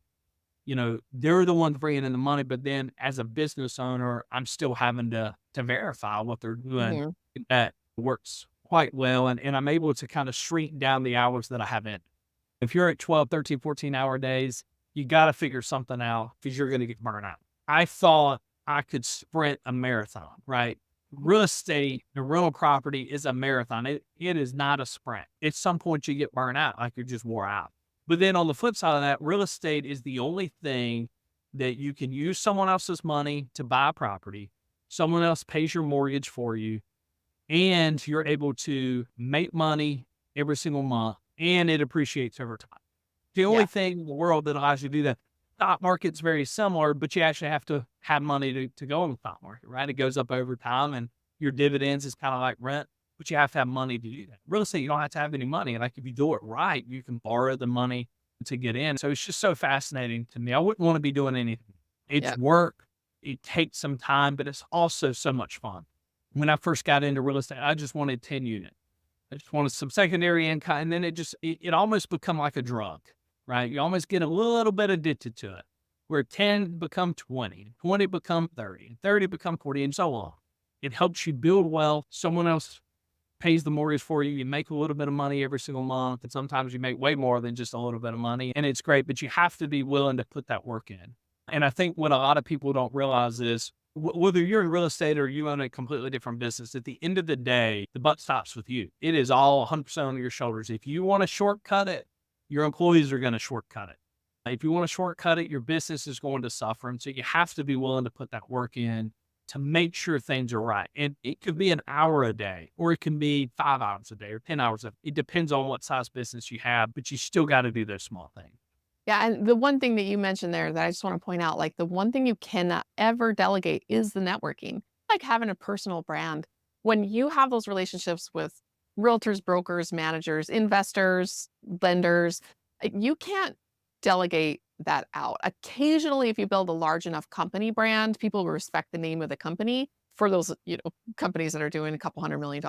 you know, they're the ones bringing in the money, but then as a business owner, I'm still having to verify what they're doing. Hmm. That works quite well. And I'm able to kind of shrink down the hours that I have in. If you're at 12, 13, 14-hour days, you got to figure something out because you're going to get burned out. I thought I could sprint a marathon, right? Real estate, the rental property is a marathon. It is not a sprint. At some point you get burned out, like you're just wore out. But then on the flip side of that, real estate is the only thing that you can use someone else's money to buy a property. Someone else pays your mortgage for you, and you're able to make money every single month, and it appreciates over time. The only Yeah. thing in the world that allows you to do that. Stock market's very similar, but you actually have to have money to go in the stock market, right? It goes up over time, and your dividends is kind of like rent, but you have to have money to do that. Real estate, you don't have to have any money. Like if you do it right, you can borrow the money to get in. So it's just so fascinating to me. I wouldn't want to be doing anything. It's Yeah. work. It takes some time, but it's also so much fun. When I first got into real estate, I just wanted 10 units. I just wanted some secondary income. And then it almost become like a drug, right? You almost get a little bit addicted to it, where 10 become 20, 20 become 30, and 30 become 40, and so on. It helps you build wealth. Someone else pays the mortgage for you. You make a little bit of money every single month. And sometimes you make way more than just a little bit of money. And it's great, but you have to be willing to put that work in. And I think what a lot of people don't realize is whether you're in real estate or you own a completely different business, at the end of the day, the buck stops with you. It is all 100% on your shoulders. If you want to shortcut it, your employees are going to shortcut it. If you want to shortcut it, your business is going to suffer. And so you have to be willing to put that work in to make sure things are right. And it could be an hour a day, or it can be 5 hours a day or 10 hours a day. It depends on what size business you have, but you still got to do those small things. Yeah, and the one thing that you mentioned there that I just want to point out, like the one thing you cannot ever delegate is the networking. Like having a personal brand. When you have those relationships with realtors, brokers, managers, investors, lenders, you can't delegate that out. Occasionally, if you build a large enough company brand, people will respect the name of the company for those, companies that are doing a couple $100 million.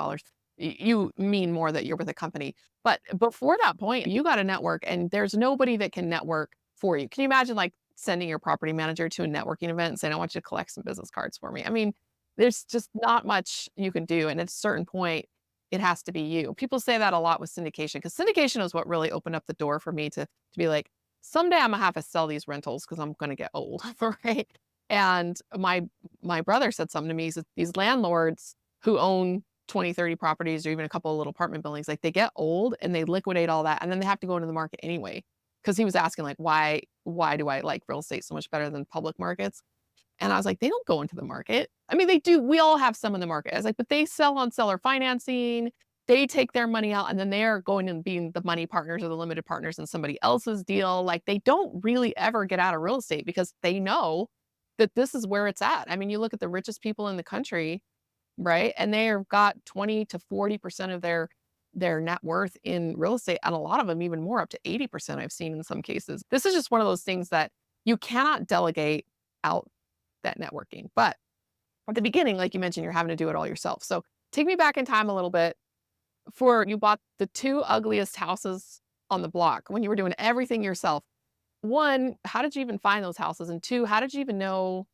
You mean more that you're with a company. But before that point, you got to network, and there's nobody that can network for you. Can you imagine like sending your property manager to a networking event and saying, I want you to collect some business cards for me? I mean, there's just not much you can do. And at a certain point, it has to be you. People say that a lot with syndication, because syndication is what really opened up the door for me to be like, someday I'm gonna have to sell these rentals because I'm gonna get old, right? And my brother said something to me. He said, these landlords who own 20, 30 properties or even a couple of little apartment buildings, like they get old and they liquidate all that and then they have to go into the market anyway. Cause he was asking like, why do I like real estate so much better than public markets? And I was like, they don't go into the market. I mean, they do. We all have some in the market. I was like, but they sell on seller financing. They take their money out and then they're going and being the money partners or the limited partners in somebody else's deal. Like they don't really ever get out of real estate because they know that this is where it's at. I mean, you look at the richest people in the country, right? And they've got 20 to 40% of their net worth in real estate, and a lot of them even more, up to 80% I've seen in some cases. This is just one of those things that you cannot delegate out, that networking. But at the beginning, like you mentioned, you're having to do it all yourself. So take me back in time a little bit. You bought the two ugliest houses on the block when you were doing everything yourself. One, how did you even find those houses? And two, how did you even know,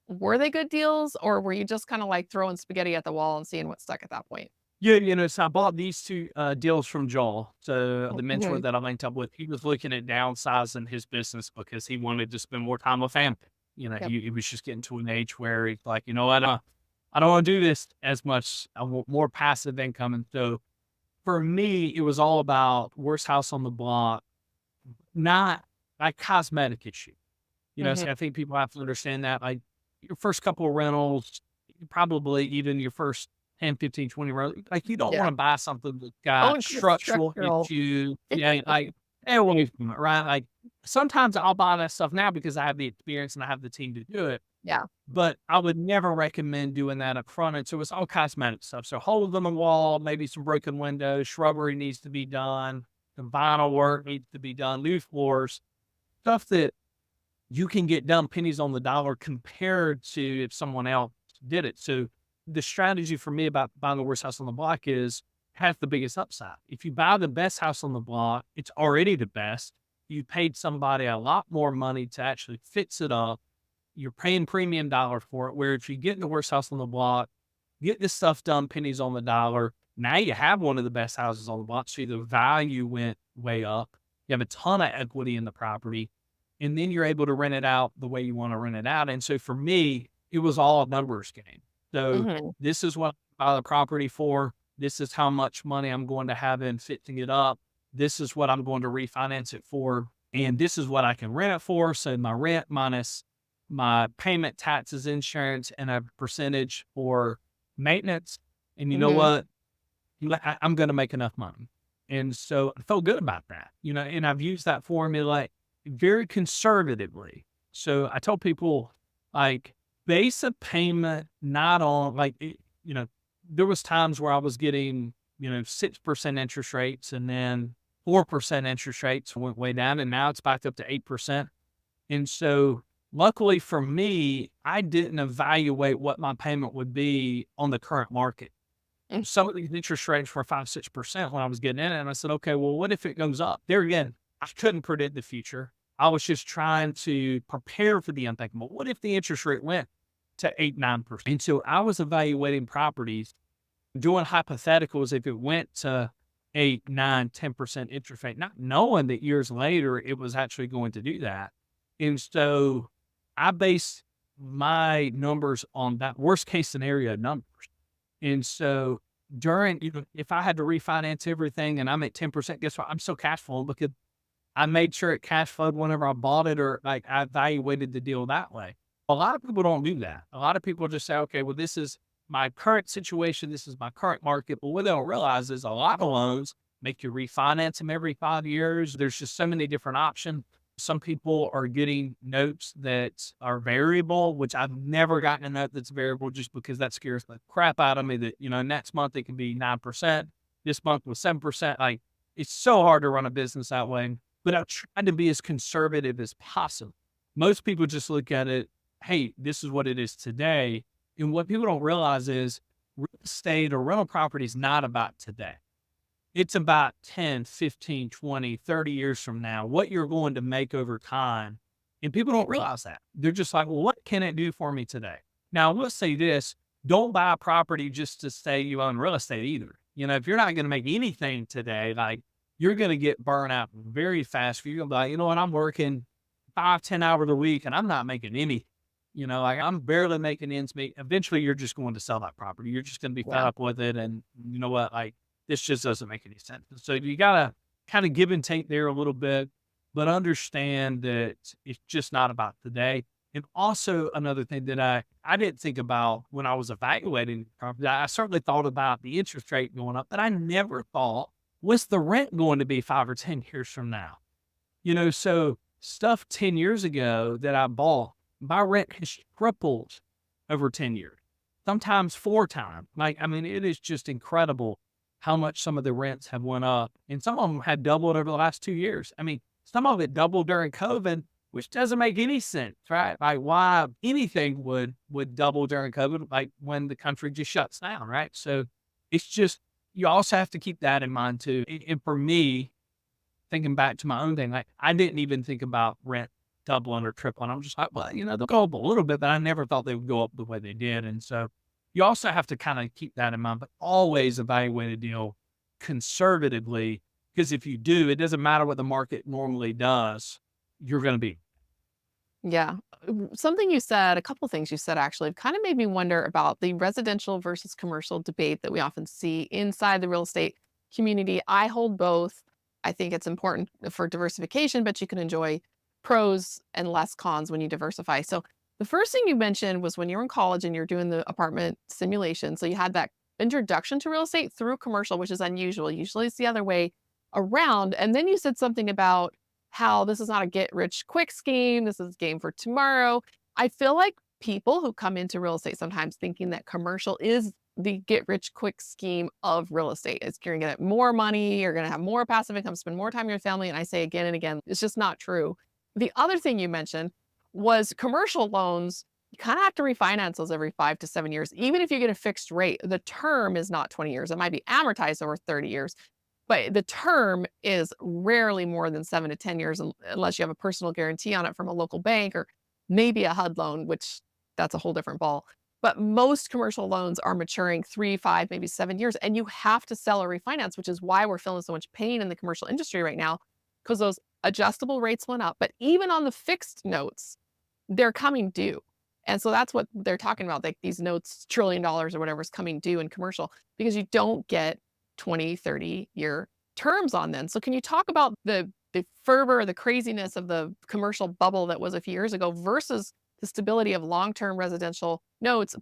were they good deals, or were you just kind of like throwing spaghetti at the wall and seeing what stuck at that point? Yeah, so I bought these two deals from Joel. So the mentor Mhm. that I linked up with, he was looking at downsizing his business because he wanted to spend more time with family. Yep. He was just getting to an age where he's like, you know what, I don't want to do this as much. I want more passive income. And so for me, it was all about worst house on the block, not like cosmetic issue. Mhm. So I think people have to understand that, like, your first couple of rentals, probably even your first 10, 15, 20 rows. Like, you don't Yeah. want to buy something that's Oh, got it's structural structural. issues. Yeah, like, stay away from it, right? Like, sometimes I'll buy that stuff now because I have the experience and I have the team to do it. Yeah. But I would never recommend doing that up front. And so it's all cosmetic stuff. So holes in the wall, maybe some broken windows, shrubbery needs to be done, some vinyl work needs to be done, new floors, stuff that you can get done pennies on the dollar compared to if someone else did it. So the strategy for me about buying the worst house on the block is has the biggest upside. If you buy the best house on the block, it's already the best. You paid somebody a lot more money to actually fix it up. You're paying premium dollar for it. Where if you get the worst house on the block, get this stuff done pennies on the dollar. Now you have one of the best houses on the block. So the value went way up. You have a ton of equity in the property. And then you're able to rent it out the way you want to rent it out. And so for me, it was all a numbers game. So Hmm. this is what I buy the property for. This is how much money I'm going to have in fixing it up. This is what I'm going to refinance it for. And this is what I can rent it for. So my rent minus my payment, taxes, insurance, and a percentage for maintenance. And you know Hmm. what? I'm going to make enough money. And so I felt good about that, and I've used that formula very conservatively. So I told people, like, base a payment not on there was times where I was getting, 6% interest rates and then 4% interest rates went way down and now it's back up to 8%. And so luckily for me, I didn't evaluate what my payment would be on the current market. Some of these interest rates were 5, 6% when I was getting in it. And I said, okay, well, what if it goes up? There again, I couldn't predict the future. I was just trying to prepare for the unthinkable. What if the interest rate went to 8, 9%? And so I was evaluating properties, doing hypotheticals if it went to 8, 9, 10% interest rate, not knowing that years later it was actually going to do that. And so I based my numbers on that worst case scenario numbers. And so if I had to refinance everything and I'm at 10%, guess what? I'm still cash flowing because I made sure it cash flowed whenever I bought it, or like I evaluated the deal that way. A lot of people don't do that. A lot of people just say, okay, well, this is my current situation. This is my current market. But what they don't realize is a lot of loans make you refinance them every 5 years. There's just so many different options. Some people are getting notes that are variable, which I've never gotten a note that's variable just because that scares the crap out of me that, next month it can be 9%. This month was 7%. Like, it's so hard to run a business that way, but I've tried to be as conservative as possible. Most people just look at it, hey, this is what it is today. And what people don't realize is real estate or rental property is not about today. It's about 10, 15, 20, 30 years from now, what you're going to make over time. And people don't realize that. They're just like, well, what can it do for me today? Now, let's say this, don't buy a property just to say you own real estate either. If you're not going to make anything today, like, you're going to get burned out very fast. You're going to be like, you know what, I'm working 5, 10 hours a week and I'm not making any, like, I'm barely making ends meet. Eventually, you're just going to sell that property. You're just going to be fed Yeah. up with it. And you know what, like, this just doesn't make any sense. So you got to kind of give and take there a little bit, but understand that it's just not about today. And also another thing that I didn't think about when I was evaluating property, I certainly thought about the interest rate going up, but I never thought, what's the rent going to be 5 or 10 years from now? So stuff 10 years ago that I bought, my rent has tripled over 10 years, sometimes 4 times. Like, I mean, it is just incredible how much some of the rents have went up, and some of them had doubled over the last 2 years. I mean, some of it doubled during COVID, which doesn't make any sense, right? Like, why anything would double during COVID, like when the country just shuts down, right? So it's just, you also have to keep that in mind too. And for me, thinking back to my own thing, like, I didn't even think about rent doubling or tripling. I'm just like, well, they'll go up a little bit, but I never thought they would go up the way they did. And so you also have to kind of keep that in mind, but always evaluate a deal conservatively, because if you do, it doesn't matter what the market normally does, you're going to be. Yeah. Something you said, a couple things you said actually kind of made me wonder about the residential versus commercial debate that we often see inside the real estate community. I hold both. I think it's important for diversification, but you can enjoy pros and less cons when you diversify. So, the first thing you mentioned was when you were in college and you're doing the apartment simulation. So, you had that introduction to real estate through commercial, which is unusual. Usually it's the other way around. And then you said something about how this is not a get rich quick scheme. This is a game for tomorrow. I feel like people who come into real estate sometimes thinking that commercial is the get rich quick scheme of real estate. It's you're gonna get more money, you're gonna have more passive income, spend more time with your family. And I say again and again, it's just not true. The other thing you mentioned was commercial loans. You kind of have to refinance those every 5 to 7 years. Even if you get a fixed rate, the term is not 20 years. It might be amortized over 30 years, but the term is rarely more than 7 to 10 years unless you have a personal guarantee on it from a local bank or maybe a HUD loan, which that's a whole different ball. But most commercial loans are maturing 3, 5, maybe 7 years, and you have to sell or refinance, which is why we're feeling so much pain in the commercial industry right now, because those adjustable rates went up. But even on the fixed notes, they're coming due. And so that's what they're talking about, like these notes, $1 trillion or whatever is coming due in commercial because you don't get 20, 30-year terms on them. So can you talk about the fervor, the craziness of the commercial bubble that was a few years ago versus the stability of long-term residential notes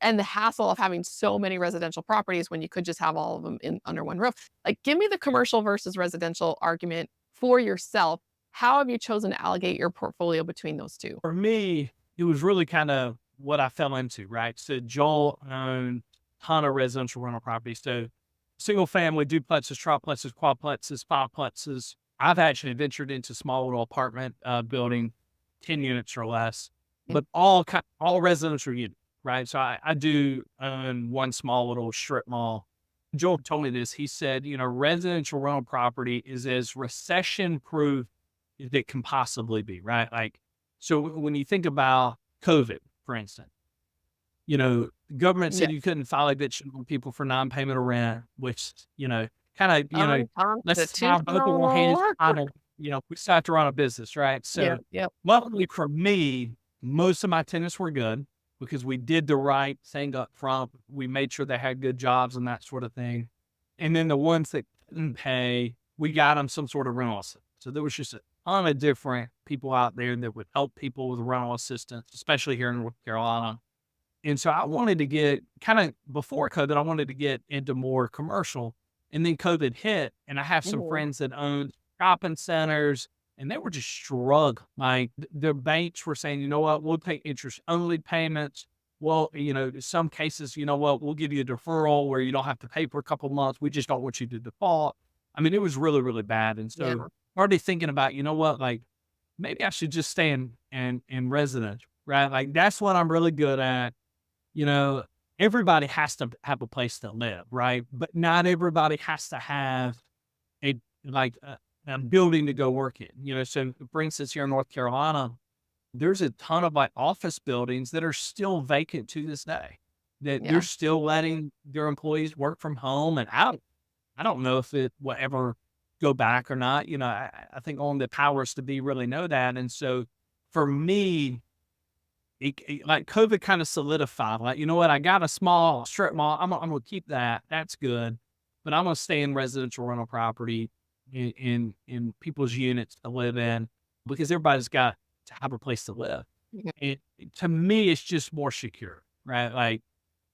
and the hassle of having so many residential properties when you could just have all of them in under one roof? Like, give me the commercial versus residential argument for yourself. How have you chosen to allocate your portfolio between those two? For me, it was really kind of what I fell into, right? So Joel owned a ton of residential rental properties. So single family, duplexes, triplexes, quadplexes, fiveplexes. I've actually ventured into small little apartment building, 10 units or less, but all residential units, right? So I do own one small little strip mall. Joel told me this. He said, residential rental property is as recession proof as it can possibly be, right? Like, so when you think about COVID, for instance, the government said you Yes. couldn't file eviction on people for non-payment of rent, which, kind of, let's have both of our hands Unconstitutional. kind of, we start to run a business, right? Yep, So yep. luckily for me, most of my tenants were good because we did the right thing up front. We made sure they had good jobs and that sort of thing. And then the ones that couldn't pay, we got them some sort of rental assistance. So there was just a ton of different people out there that would help people with rental assistance, especially here in North Carolina. And so I wanted to get kind of before COVID, I wanted to get into more commercial. And then COVID hit, and I have some Mhm. friends that owned shopping centers, and they were just struggling. Like the banks were saying, you know what, we'll take interest only payments. Well, in some cases, you know what, we'll give you a deferral where you don't have to pay for a couple of months. We just don't want you to default. I mean, it was really, really bad. And so Yeah. already thinking about, you know what, like maybe I should just stay in residential, right? Like that's what I'm really good at. You know, everybody has to have a place to live, right? But not everybody has to have a like a building to go work in. So for instance, here in North Carolina, there's a ton of like office buildings that are still vacant to this day. That they're Yeah. still letting their employees work from home, and I don't know if it will ever go back or not. I think only the powers to be really know that. And so for me, like COVID kind of solidified, like, you know what? I got a small strip mall. I'm gonna keep that. That's good, but I'm gonna stay in residential rental property in people's units to live in because everybody's got to have a place to live. Mhm. And to me, it's just more secure, right? Like,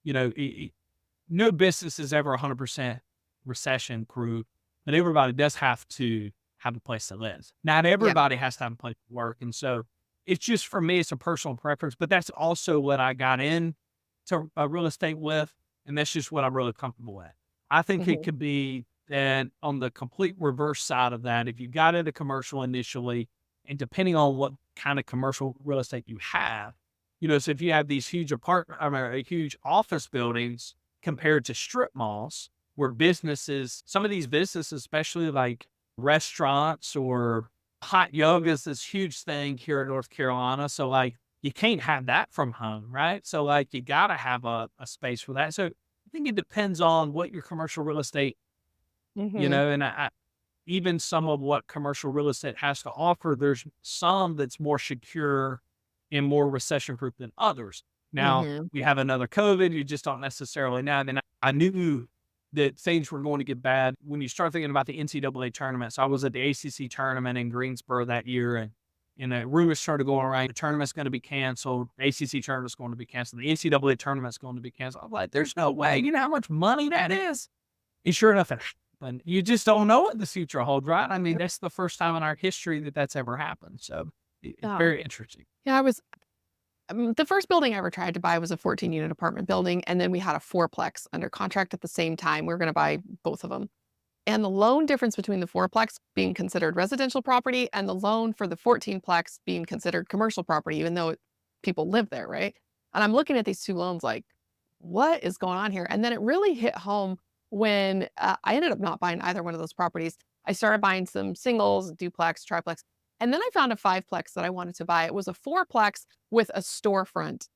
no business is ever 100% recession proof, but everybody does have to have a place to live. Not Yeah. everybody has to have a place to work, and so it's just for me, it's a personal preference, but that's also what I got in to real estate with, and that's just what I'm really comfortable with. I think it Mhm. could be that on the complete reverse side of that, if you got into commercial initially, and depending on what kind of commercial real estate you have, so if you have these huge huge office buildings compared to strip malls where some of these businesses, especially like restaurants or hot yoga is this huge thing here in North Carolina. So like you can't have that from home, right? So like you gotta have a space for that. So I think it depends on what your commercial real estate, Mhm. and even some of what commercial real estate has to offer, there's some that's more secure and more recession proof than others. Now Mhm. we have another COVID, you just don't necessarily know. And then I knew that things were going to get bad when you start thinking about the NCAA tournament. So I was at the ACC tournament in Greensboro that year, and Rumors started going around, the tournament's going to be canceled, ACC tournament's going to be canceled, the NCAA tournament's going to be canceled. I'm like, there's no way. You know how much money that is? And sure enough, and you just don't know what the future holds, right? I mean, that's the first time in our history that that's ever happened. So it's Yeah. very interesting. Yeah, the first building I ever tried to buy was a 14-unit apartment building, and then we had a fourplex under contract at the same time. We were going to buy both of them. And the loan difference between the fourplex being considered residential property and the loan for the 14-plex being considered commercial property, even though people live there, right? And I'm looking at these two loans like, what is going on here? And then it really hit home when I ended up not buying either one of those properties. I started buying some singles, duplex, triplex. And then I found a fiveplex that I wanted to buy. It was a fourplex with a storefront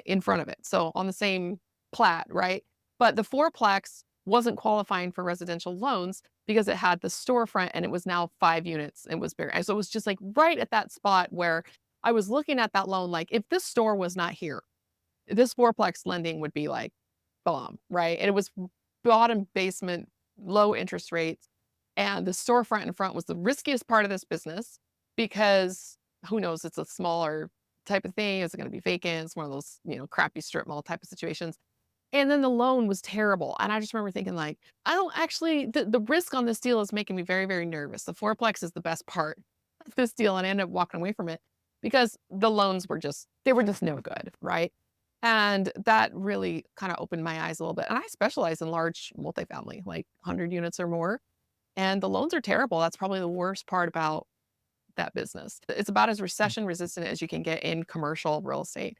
in front of it. So on the same plat, right? But the fourplex wasn't qualifying for residential loans because it had the storefront and it was now 5 units. It was bigger. So it was just like right at that spot where I was looking at that loan, like if this store was not here, this fourplex lending would be like bomb, right? And it was bottom basement, low interest rates. And the storefront in front was the riskiest part of this business because who knows, it's a smaller type of thing. Is it going to be vacant? It's one of those, crappy strip mall type of situations. And then the loan was terrible. And I just remember thinking like, I don't actually, the risk on this deal is making me very, very nervous. The fourplex is the best part of this deal. And I ended up walking away from it because the loans were they were just no good. Right. And that really kind of opened my eyes a little bit. And I specialize in large multifamily, like 100 units or more. And the loans are terrible. That's probably the worst part about that business. It's about as recession resistant as you can get in commercial real estate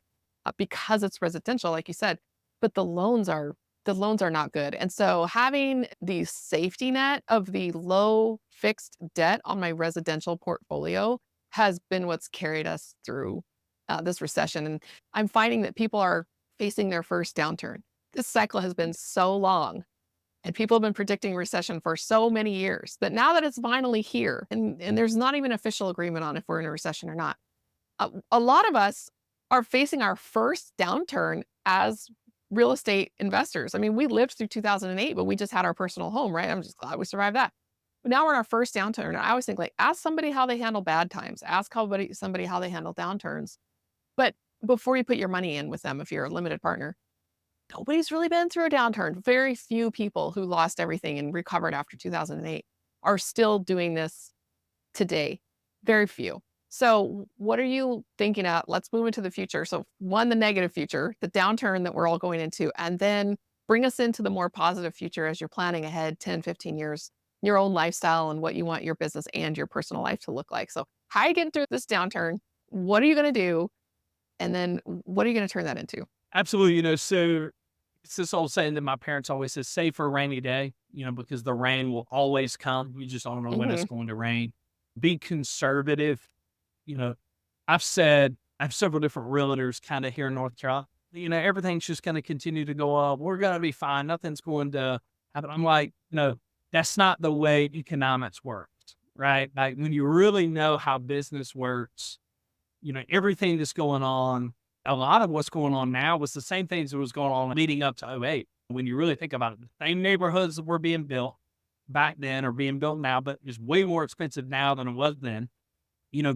because it's residential, like you said, but the loans are not good. And so having the safety net of the low fixed debt on my residential portfolio has been what's carried us through this recession. And I'm finding that people are facing their first downturn. This cycle has been so long and people have been predicting recession for so many years that now that it's finally here, and there's not even official agreement on if we're in a recession or not, a lot of us are facing our first downturn as real estate investors. I mean, we lived through 2008, but we just had our personal home, right? I'm just glad we survived that. But now we're in our first downturn. I always think like, ask somebody how they handle bad times. Ask somebody how they handle downturns. But before you put your money in with them, if you're a limited partner, nobody's really been through a downturn. Very few people who lost everything and recovered after 2008 are still doing this today. Very few. So what are you thinking of? Let's move into the future. So one, the negative future, the downturn that we're all going into, and then bring us into the more positive future as you're planning ahead 10, 15 years, your own lifestyle and what you want your business and your personal life to look like. So how are you getting through this downturn? What are you going to do? And then what are you going to turn that into? Absolutely. So it's this old saying that my parents always said, save for a rainy day, because the rain will always come. You just don't know when it's going to rain. Be conservative. I have several different realtors kind of here in North Carolina. Everything's just going to continue to go up. We're going to be fine. Nothing's going to happen. I'm like, that's not the way economics works, right? Like when you really know how business works, everything that's going on, a lot of what's going on now was the same things that was going on leading up to '08. When you really think about it, the same neighborhoods that were being built back then are being built now, but it's way more expensive now than it was then.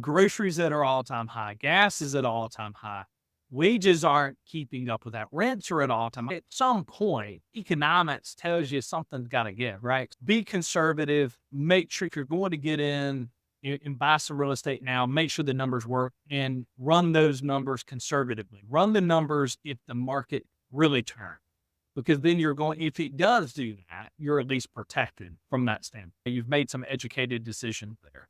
Groceries at an all-time high, gas is at all-time high. Wages aren't keeping up with that. Rents are at all-time high. At some point, economics tells you something's got to give, right? Be conservative. Make sure if you're going to get in and buy some real estate now, make sure the numbers work and run those numbers conservatively. Run the numbers if the market really turns. Because then if it does do that, you're at least protected from that standpoint. You've made some educated decisions there.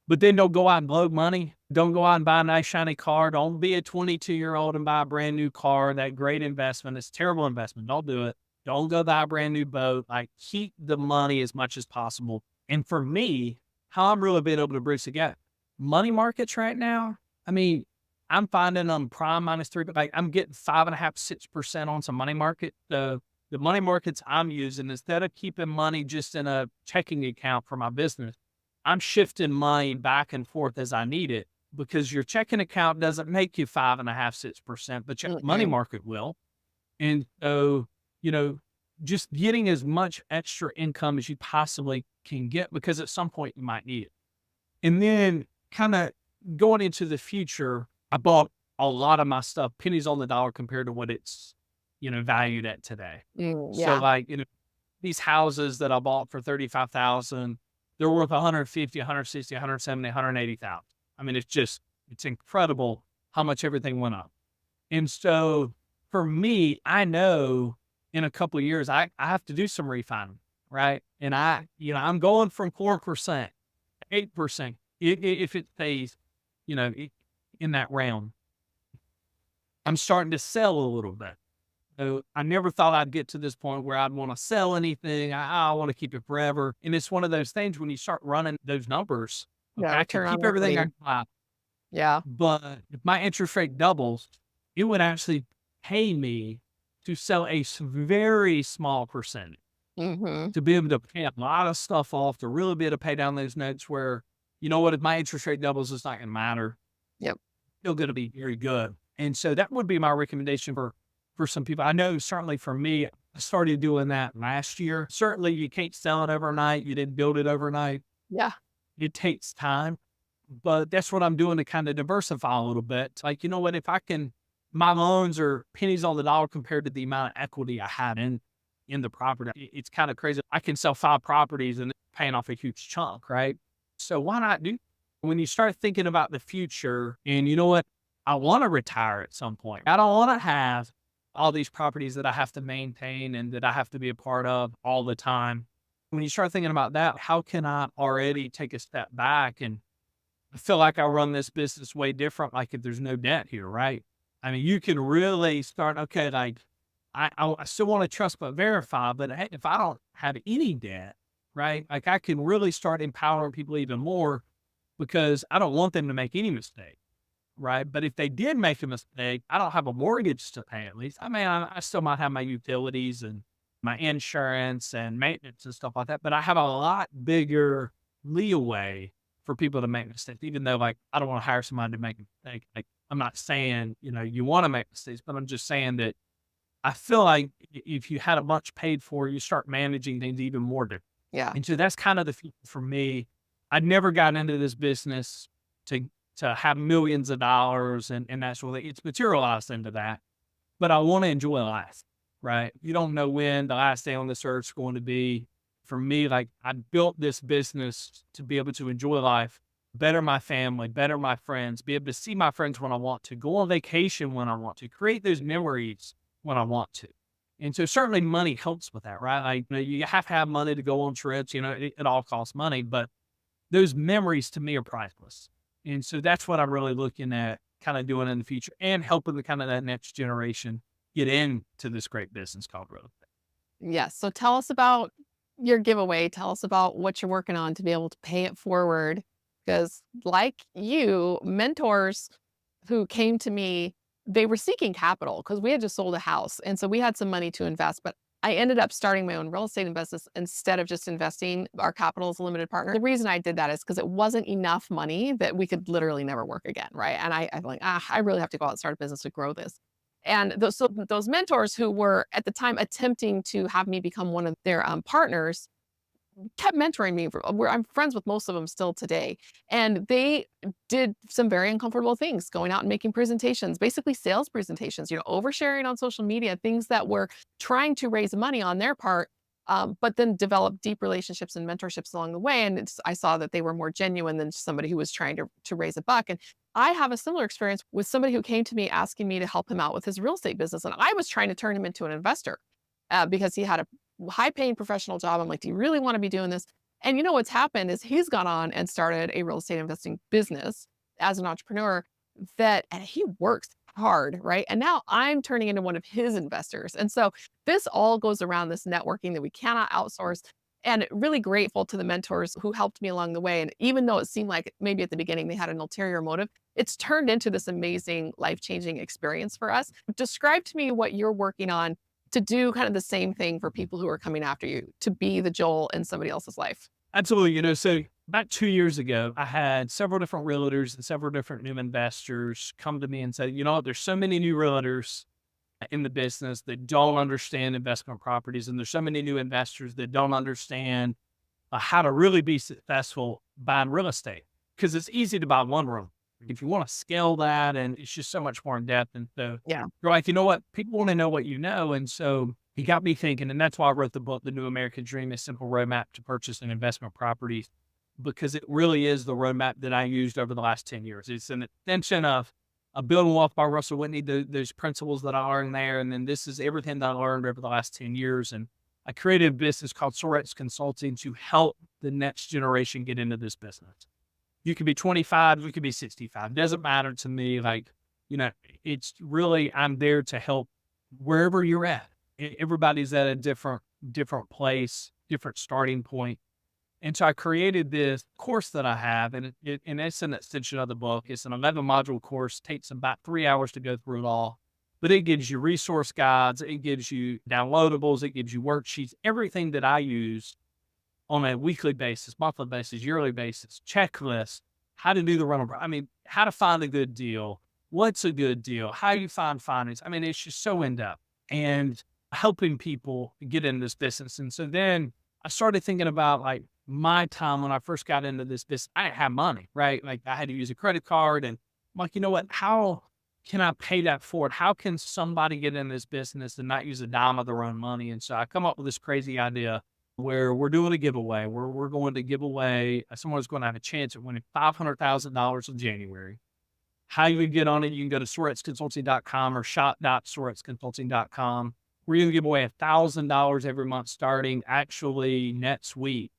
But then don't go out and blow money. Don't go out and buy a nice shiny car. Don't be a 22-year-old and buy a brand new car. That great investment. It's a terrible investment. Don't do it. Don't go buy a brand new boat. Like keep the money as much as possible. And for me, how I'm really being able to bridge the gap. Money markets right now, I mean, I'm finding them prime -3, but like I'm getting 5.5, 6% on some money market. The money markets I'm using, instead of keeping money just in a checking account for my business, I'm shifting money back and forth as I need it because your checking account doesn't make you 5.5, 6%, but your money market will. And so, just getting as much extra income as you possibly can get because at some point you might need it. And then kind of going into the future, I bought a lot of my stuff pennies on the dollar compared to what it's, valued at today. So Yeah. like, these houses that I bought for 35,000, they're worth 150, 160, 170, 180,000. I mean, it's incredible how much everything went up. And so for me, I know in a couple of years, I have to do some refining, right? And I'm going from 4%, 8%, if it stays, in that realm. I'm starting to sell a little bit. So I never thought I'd get to this point where I'd want to sell anything. I want to keep it forever. And it's one of those things when you start running those numbers, Yeah. okay, I can Return keep on everything I equity. buy, Yeah. but if my interest rate doubles, it would actually pay me to sell a very small percentage Hmm. to be able to pay a lot of stuff off, to really be able to pay down those notes where, you know what, if my interest rate doubles, it's not going to matter. Yep. Still going to be very good. And so that would be my recommendation for some people. I know certainly for me, I started doing that last year. Certainly you can't sell it overnight. You didn't build it overnight. Yeah. It takes time, but that's what I'm doing to kind of diversify a little bit. Like, you know what, if I can, my loans are pennies on the dollar compared to the amount of equity I had in the property. It's kind of crazy. I can sell 5 properties and paying off a huge chunk, right? So why not do, when you start thinking about the future and you know what, I want to retire at some point. I don't want to have all these properties that I have to maintain and that I have to be a part of all the time. When you start thinking about that, how can I already take a step back? And I feel like I run this business way different. Like if there's no debt here, right? I mean, you can really start, okay, like I still want to trust but verify, but hey, if I don't have any debt, right? Like I can really start empowering people even more because I don't want them to make any mistake. Right. But if they did make a mistake, I don't have a mortgage to pay at least. I mean, I still might have my utilities and my insurance and maintenance and stuff like that, but I have a lot bigger leeway for people to make mistakes, even though like I don't want to hire somebody to make a mistake. Like I'm not saying, you want to make mistakes, but I'm just saying that I feel like if you had a bunch paid for, you start managing things even more different. Yeah. And so that's kind of the future for me. I'd never gotten into this business to have millions of dollars and that's really it's materialized into that. But I want to enjoy life, right? You don't know when the last day on this earth is going to be. For me, like I built this business to be able to enjoy life, better my family, better my friends, be able to see my friends when I want to, go on vacation when I want to, create those memories when I want to. And so certainly money helps with that, right? Like, you have to have money to go on trips, it all costs money, but those memories to me are priceless. And so that's what I'm really looking at kind of doing in the future and helping the kind of that next generation get into this great business called real estate. Yes. So tell us about your giveaway. Tell us about what you're working on to be able to pay it forward. Because, like you, mentors who came to me, they were seeking capital because we had just sold a house. And so we had some money to invest. But I ended up starting my own real estate investments instead of just investing our capital as a limited partner. The reason I did that is because it wasn't enough money that we could literally never work again. Right. And I'm like, I really have to go out and start a business to grow this. And those mentors who were at the time attempting to have me become one of their partners kept mentoring me. Where I'm friends with most of them still today. And they did some very uncomfortable things, going out and making presentations, basically sales presentations, oversharing on social media, things that were trying to raise money on their part. But then develop deep relationships and mentorships along the way. And I saw that they were more genuine than somebody who was trying to raise a buck. And I have a similar experience with somebody who came to me asking me to help him out with his real estate business. And I was trying to turn him into an investor because he had a high paying professional job. I'm like, do you really want to be doing this? And what's happened is he's gone on and started a real estate investing business as an entrepreneur and he works hard, right? And now I'm turning into one of his investors. And so this all goes around this networking that we cannot outsource. And really grateful to the mentors who helped me along the way. And even though it seemed like maybe at the beginning they had an ulterior motive, it's turned into this amazing life-changing experience for us. Describe to me what you're working on to do kind of the same thing for people who are coming after you, to be the Joel in somebody else's life. Absolutely. So about 2 years ago, I had several different realtors and several different new investors come to me and say, there's so many new realtors in the business that don't understand investment properties. And there's so many new investors that don't understand how to really be successful buying real estate because it's easy to buy one room. if you want to scale that, and it's just so much more in depth. And so Yeah. you're like, you know what? People want to know what you know. And so he got me thinking, and that's why I wrote the book, The New American Dream, A Simple Roadmap to Purchase an Investment Property, because it really is the roadmap that I used over the last 10 years. It's an extension of Building Wealth by Russell Whitney, those principles that I learned there. And then this is everything that I learned over the last 10 years. And I created a business called SoarX Consulting to help the next generation get into this business. You could be 25, you could be 65. It doesn't matter to me. Like, it's really, I'm there to help wherever you're at. Everybody's at a different place, different starting point. And so I created this course that I have, and it's an extension of the book. It's an 11 module course, takes about 3 hours to go through it all, but it gives you resource guides, it gives you downloadables, it gives you worksheets, everything that I use on a weekly basis, monthly basis, yearly basis, checklists, how to do the rental. I mean, how to find a good deal, what's a good deal, how you find finance. I mean, it's just so in depth and helping people get in this business. And so then I started thinking about like my time when I first got into this business. I didn't have money, right? Like I had to use a credit card, and I'm like, you know what? How can I pay that forward? How can somebody get in this business and not use a dime of their own money? And so I come up with this crazy idea where we're doing a giveaway, where we're going to give away, someone's going to have a chance at winning $500,000 in January. How you would get on it, you can go to SoarXConsulting.com or shop.SoarXConsulting.com. We're going to give away $1,000 every month starting actually next week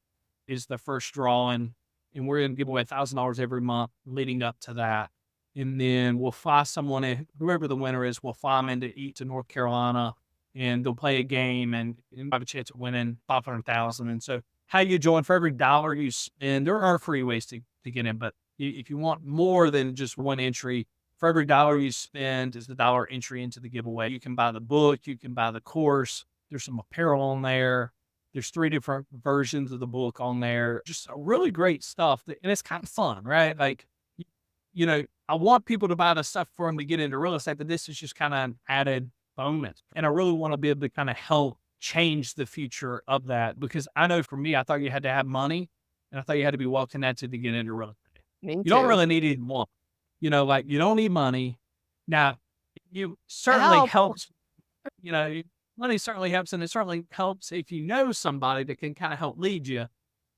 is the first drawing. And we're going to give away $1,000 every month leading up to that. And then we'll fly someone in, whoever the winner is, we'll fly them in to eat to North Carolina, and they'll play a game and have a chance at winning $500,000. And so how you join, for every dollar you spend, there are free ways to get in, but if you want more than just one entry, for every dollar you spend is the dollar entry into the giveaway. You can buy the book, you can buy the course. There's some apparel on there. There's 3 different versions of the book on there. Just really great stuff. And it's kind of fun, right? Like, I want people to buy the stuff for them to get into real estate, but this is just kind of an added bonus. And I really want to be able to kind of help change the future of that, because I know for me, I thought you had to have money, and I thought you had to be well connected to get into real estate. Me You don't too. really need even one. Like you don't need money. Now, you It certainly helps. helps, money certainly helps, and it certainly helps if you know somebody that can kind of help lead you,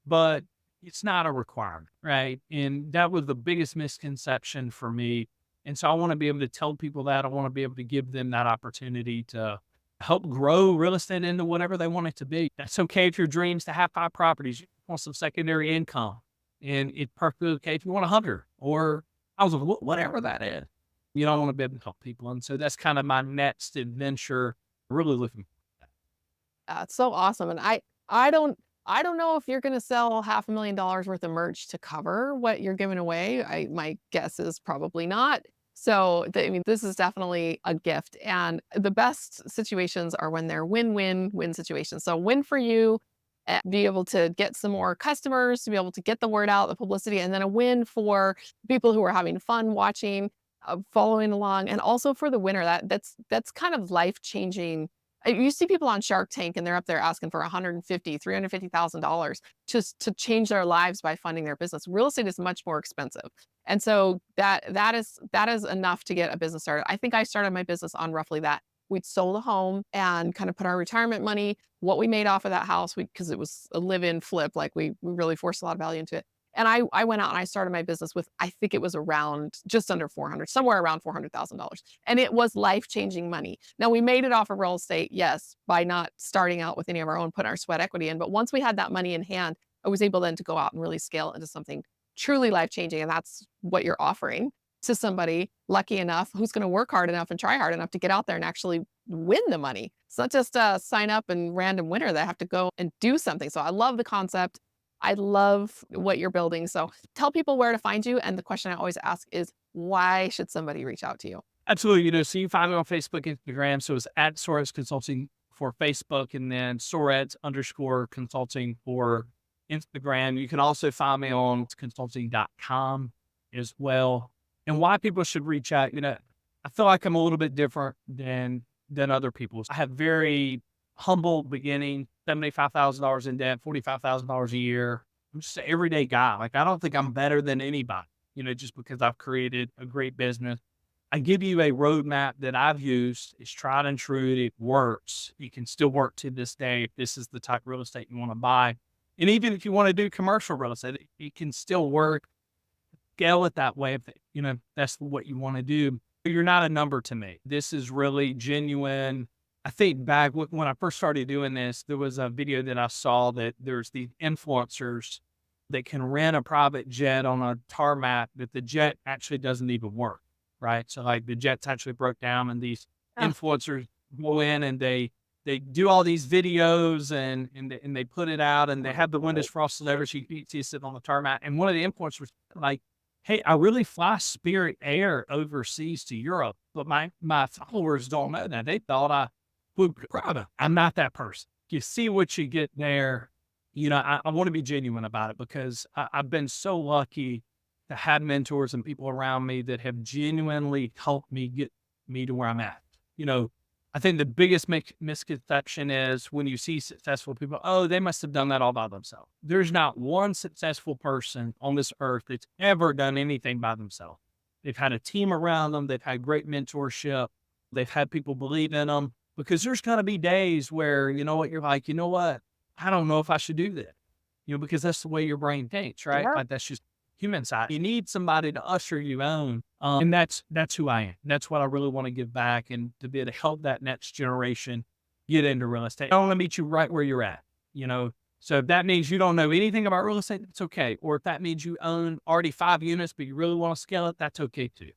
but it's not a requirement, right? And that was the biggest misconception for me. And so I want to be able to tell people that. I want to be able to give them that opportunity to help grow real estate into whatever they want it to be. That's okay if your dream's to have 5 properties, you want some secondary income, and it's perfectly okay if you want 100 or whatever that is. I want to be able to help people. And so that's kind of my next adventure. Really looking. It's so awesome. And I don't know if you're going to sell $500,000 worth of merch to cover what you're giving away. My guess is probably not. So, I mean, this is definitely a gift. And the best situations are when they're win-win-win situations. So, win for you, be able to get some more customers, to be able to get the word out, the publicity, and then a win for people who are having fun watching, following along, and also for the winner. That's kind of life-changing. You see people on Shark Tank, and they're up there asking for $150,000, $350,000 just to change their lives by funding their business. Real estate is much more expensive. And so that is enough to get a business started. I think I started my business on roughly that. We'd sold a home and kind of put our retirement money, what we made off of that house, because it was a live-in flip, like we really forced a lot of value into it. And I went out and I started my business with, I think it was around just under 400, somewhere around $400,000. And it was life-changing money. Now, we made it off of real estate, yes, by not starting out with any of our own, putting our sweat equity in. But once we had that money in hand, I was able then to go out and really scale into something truly life-changing. And that's what you're offering to somebody lucky enough who's going to work hard enough and try hard enough to get out there and actually win the money. It's not just a sign up and random winner. They have to go and do something. So I love the concept. I love what you're building. So tell people where to find you. And the question I always ask is, why should somebody reach out to you? Absolutely. So you find me on Facebook, Instagram. So it's at SoarX Consulting for Facebook, and then SoarX_consulting for Instagram. You can also find me on consulting.com as well. And why people should reach out, I feel like I'm a little bit different than other people. I have very humble beginning, $75,000 in debt, $45,000 a year. I'm just an everyday guy. Like, I don't think I'm better than anybody. just because I've created a great business. I give you a roadmap that I've used. It's tried and true. It works. It can still work to this day if this is the type of real estate you want to buy. And even if you want to do commercial real estate, it can still work. Scale it that way if, that's what you want to do. You're not a number to me. This is really genuine. I think back when I first started doing this, there was a video that I saw that there's these influencers that can rent a private jet on a tarmac that the jet actually doesn't even work. Right. So like the jets actually broke down and these influencers go in and they do all these videos and they put it out and they have the windows frosted over so you can see it sitting on the tarmac. And one of the influencers was like, hey, I really fly Spirit Air overseas to Europe, but my followers don't know that. They thought I flew private. I'm not that person. You see what you get there. I want to be genuine about it because I've been so lucky to have mentors and people around me that have genuinely helped me get me to where I'm at. I think the biggest misconception is when you see successful people, oh, they must have done that all by themselves. There's not one successful person on this earth that's ever done anything by themselves. They've had a team around them. They've had great mentorship. They've had people believe in them because there's going to be days where, you're like, I don't know if I should do that, because that's the way your brain thinks, right? Yeah. Like that's just human side. You need somebody to usher you on. And that's who I am. That's what I really want to give back and to be able to help that next generation get into real estate. I want to meet you right where you're at, So if that means you don't know anything about real estate, that's okay. Or if that means you own already 5 units, but you really want to scale it, that's okay too.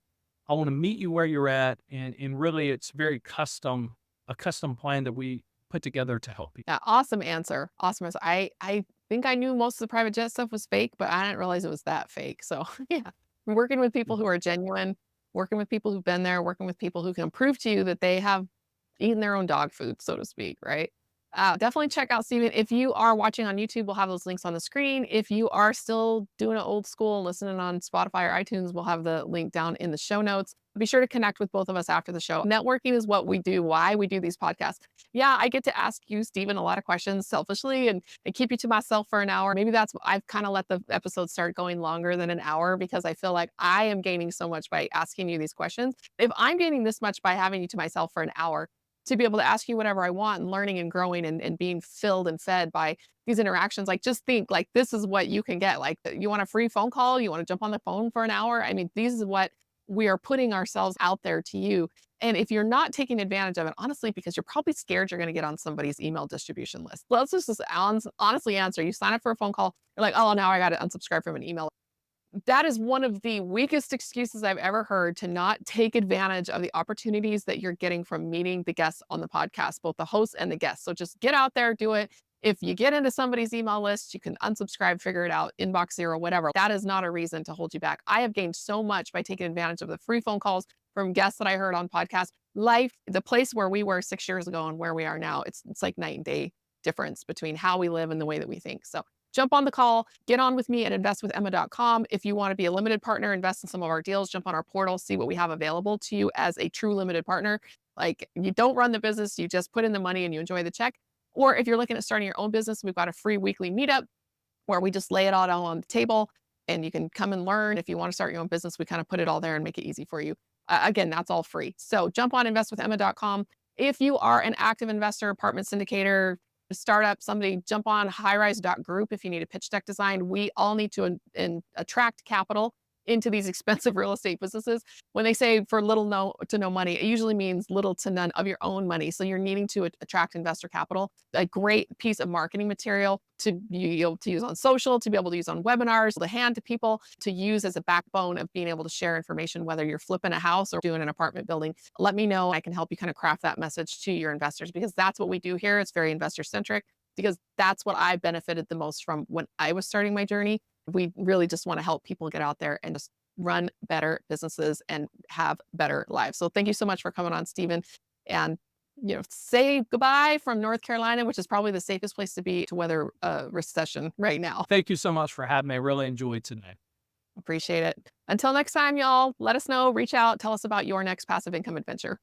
I want to meet you where you're at. And really it's very a custom plan that we put together to help you. Yeah, awesome answer. Awesome answer. I think I knew most of the private jet stuff was fake, but I didn't realize it was that fake. So yeah, working with people who are genuine, working with people who've been there, working with people who can prove to you that they have eaten their own dog food, so to speak, right? Definitely check out Steven. If you are watching on YouTube, we'll have those links on the screen. If you are still doing it old school, listening on Spotify or iTunes, we'll have the link down in the show notes. Be sure to connect with both of us after the show. Networking is what we do, why we do these podcasts. Yeah, I get to ask you, Steven, a lot of questions selfishly and keep you to myself for an hour. Maybe that's I've kind of let the episode start going longer than an hour because I feel like I am gaining so much by asking you these questions. If I'm gaining this much by having you to myself for an hour, to be able to ask you whatever I want and learning and growing and being filled and fed by these interactions, like just think like this is what you can get. Like you want a free phone call, you want to jump on the phone for an hour. I mean, these is what we are putting ourselves out there to you. And if you're not taking advantage of it, honestly, because you're probably scared you're going to get on somebody's email distribution list. Let's just honestly answer. You sign up for a phone call, you're like, oh, now I got to unsubscribe from an email. That is one of the weakest excuses I've ever heard to not take advantage of the opportunities that you're getting from meeting the guests on the podcast, both the hosts and the guests. So just get out there, do it. If you get into somebody's email list, you can unsubscribe, figure it out, inbox zero, whatever. That is not a reason to hold you back. I have gained so much by taking advantage of the free phone calls from guests that I heard on podcasts. Life, the place where we were 6 years ago and where we are now, it's like night and day difference between how we live and the way that we think. So jump on the call, get on with me at investwithemma.com. If you want to be a limited partner, invest in some of our deals, jump on our portal, see what we have available to you as a true limited partner. Like you don't run the business, you just put in the money and you enjoy the check. Or if you're looking at starting your own business, we've got a free weekly meetup where we just lay it all on the table and you can come and learn. If you want to start your own business, we kind of put it all there and make it easy for you. Again, that's all free. So jump on investwithemma.com. If you are an active investor, apartment syndicator, startup, somebody, jump on highrise.group if you need a pitch deck design. We all need to attract capital into these expensive real estate businesses. When they say for little to no money, it usually means little to none of your own money. So you're needing to attract investor capital. A great piece of marketing material to use on social, to be able to use on webinars, to hand to people, to use as a backbone of being able to share information, whether you're flipping a house or doing an apartment building. Let me know. I can help you kind of craft that message to your investors because that's what we do here. It's very investor centric because that's what I benefited the most from when I was starting my journey. We really just want to help people get out there and just run better businesses and have better lives. So thank you so much for coming on, Steven. And say goodbye from North Carolina, which is probably the safest place to be to weather a recession right now. Thank you so much for having me. I really enjoyed today. Appreciate it. Until next time, y'all, let us know, reach out, tell us about your next passive income adventure.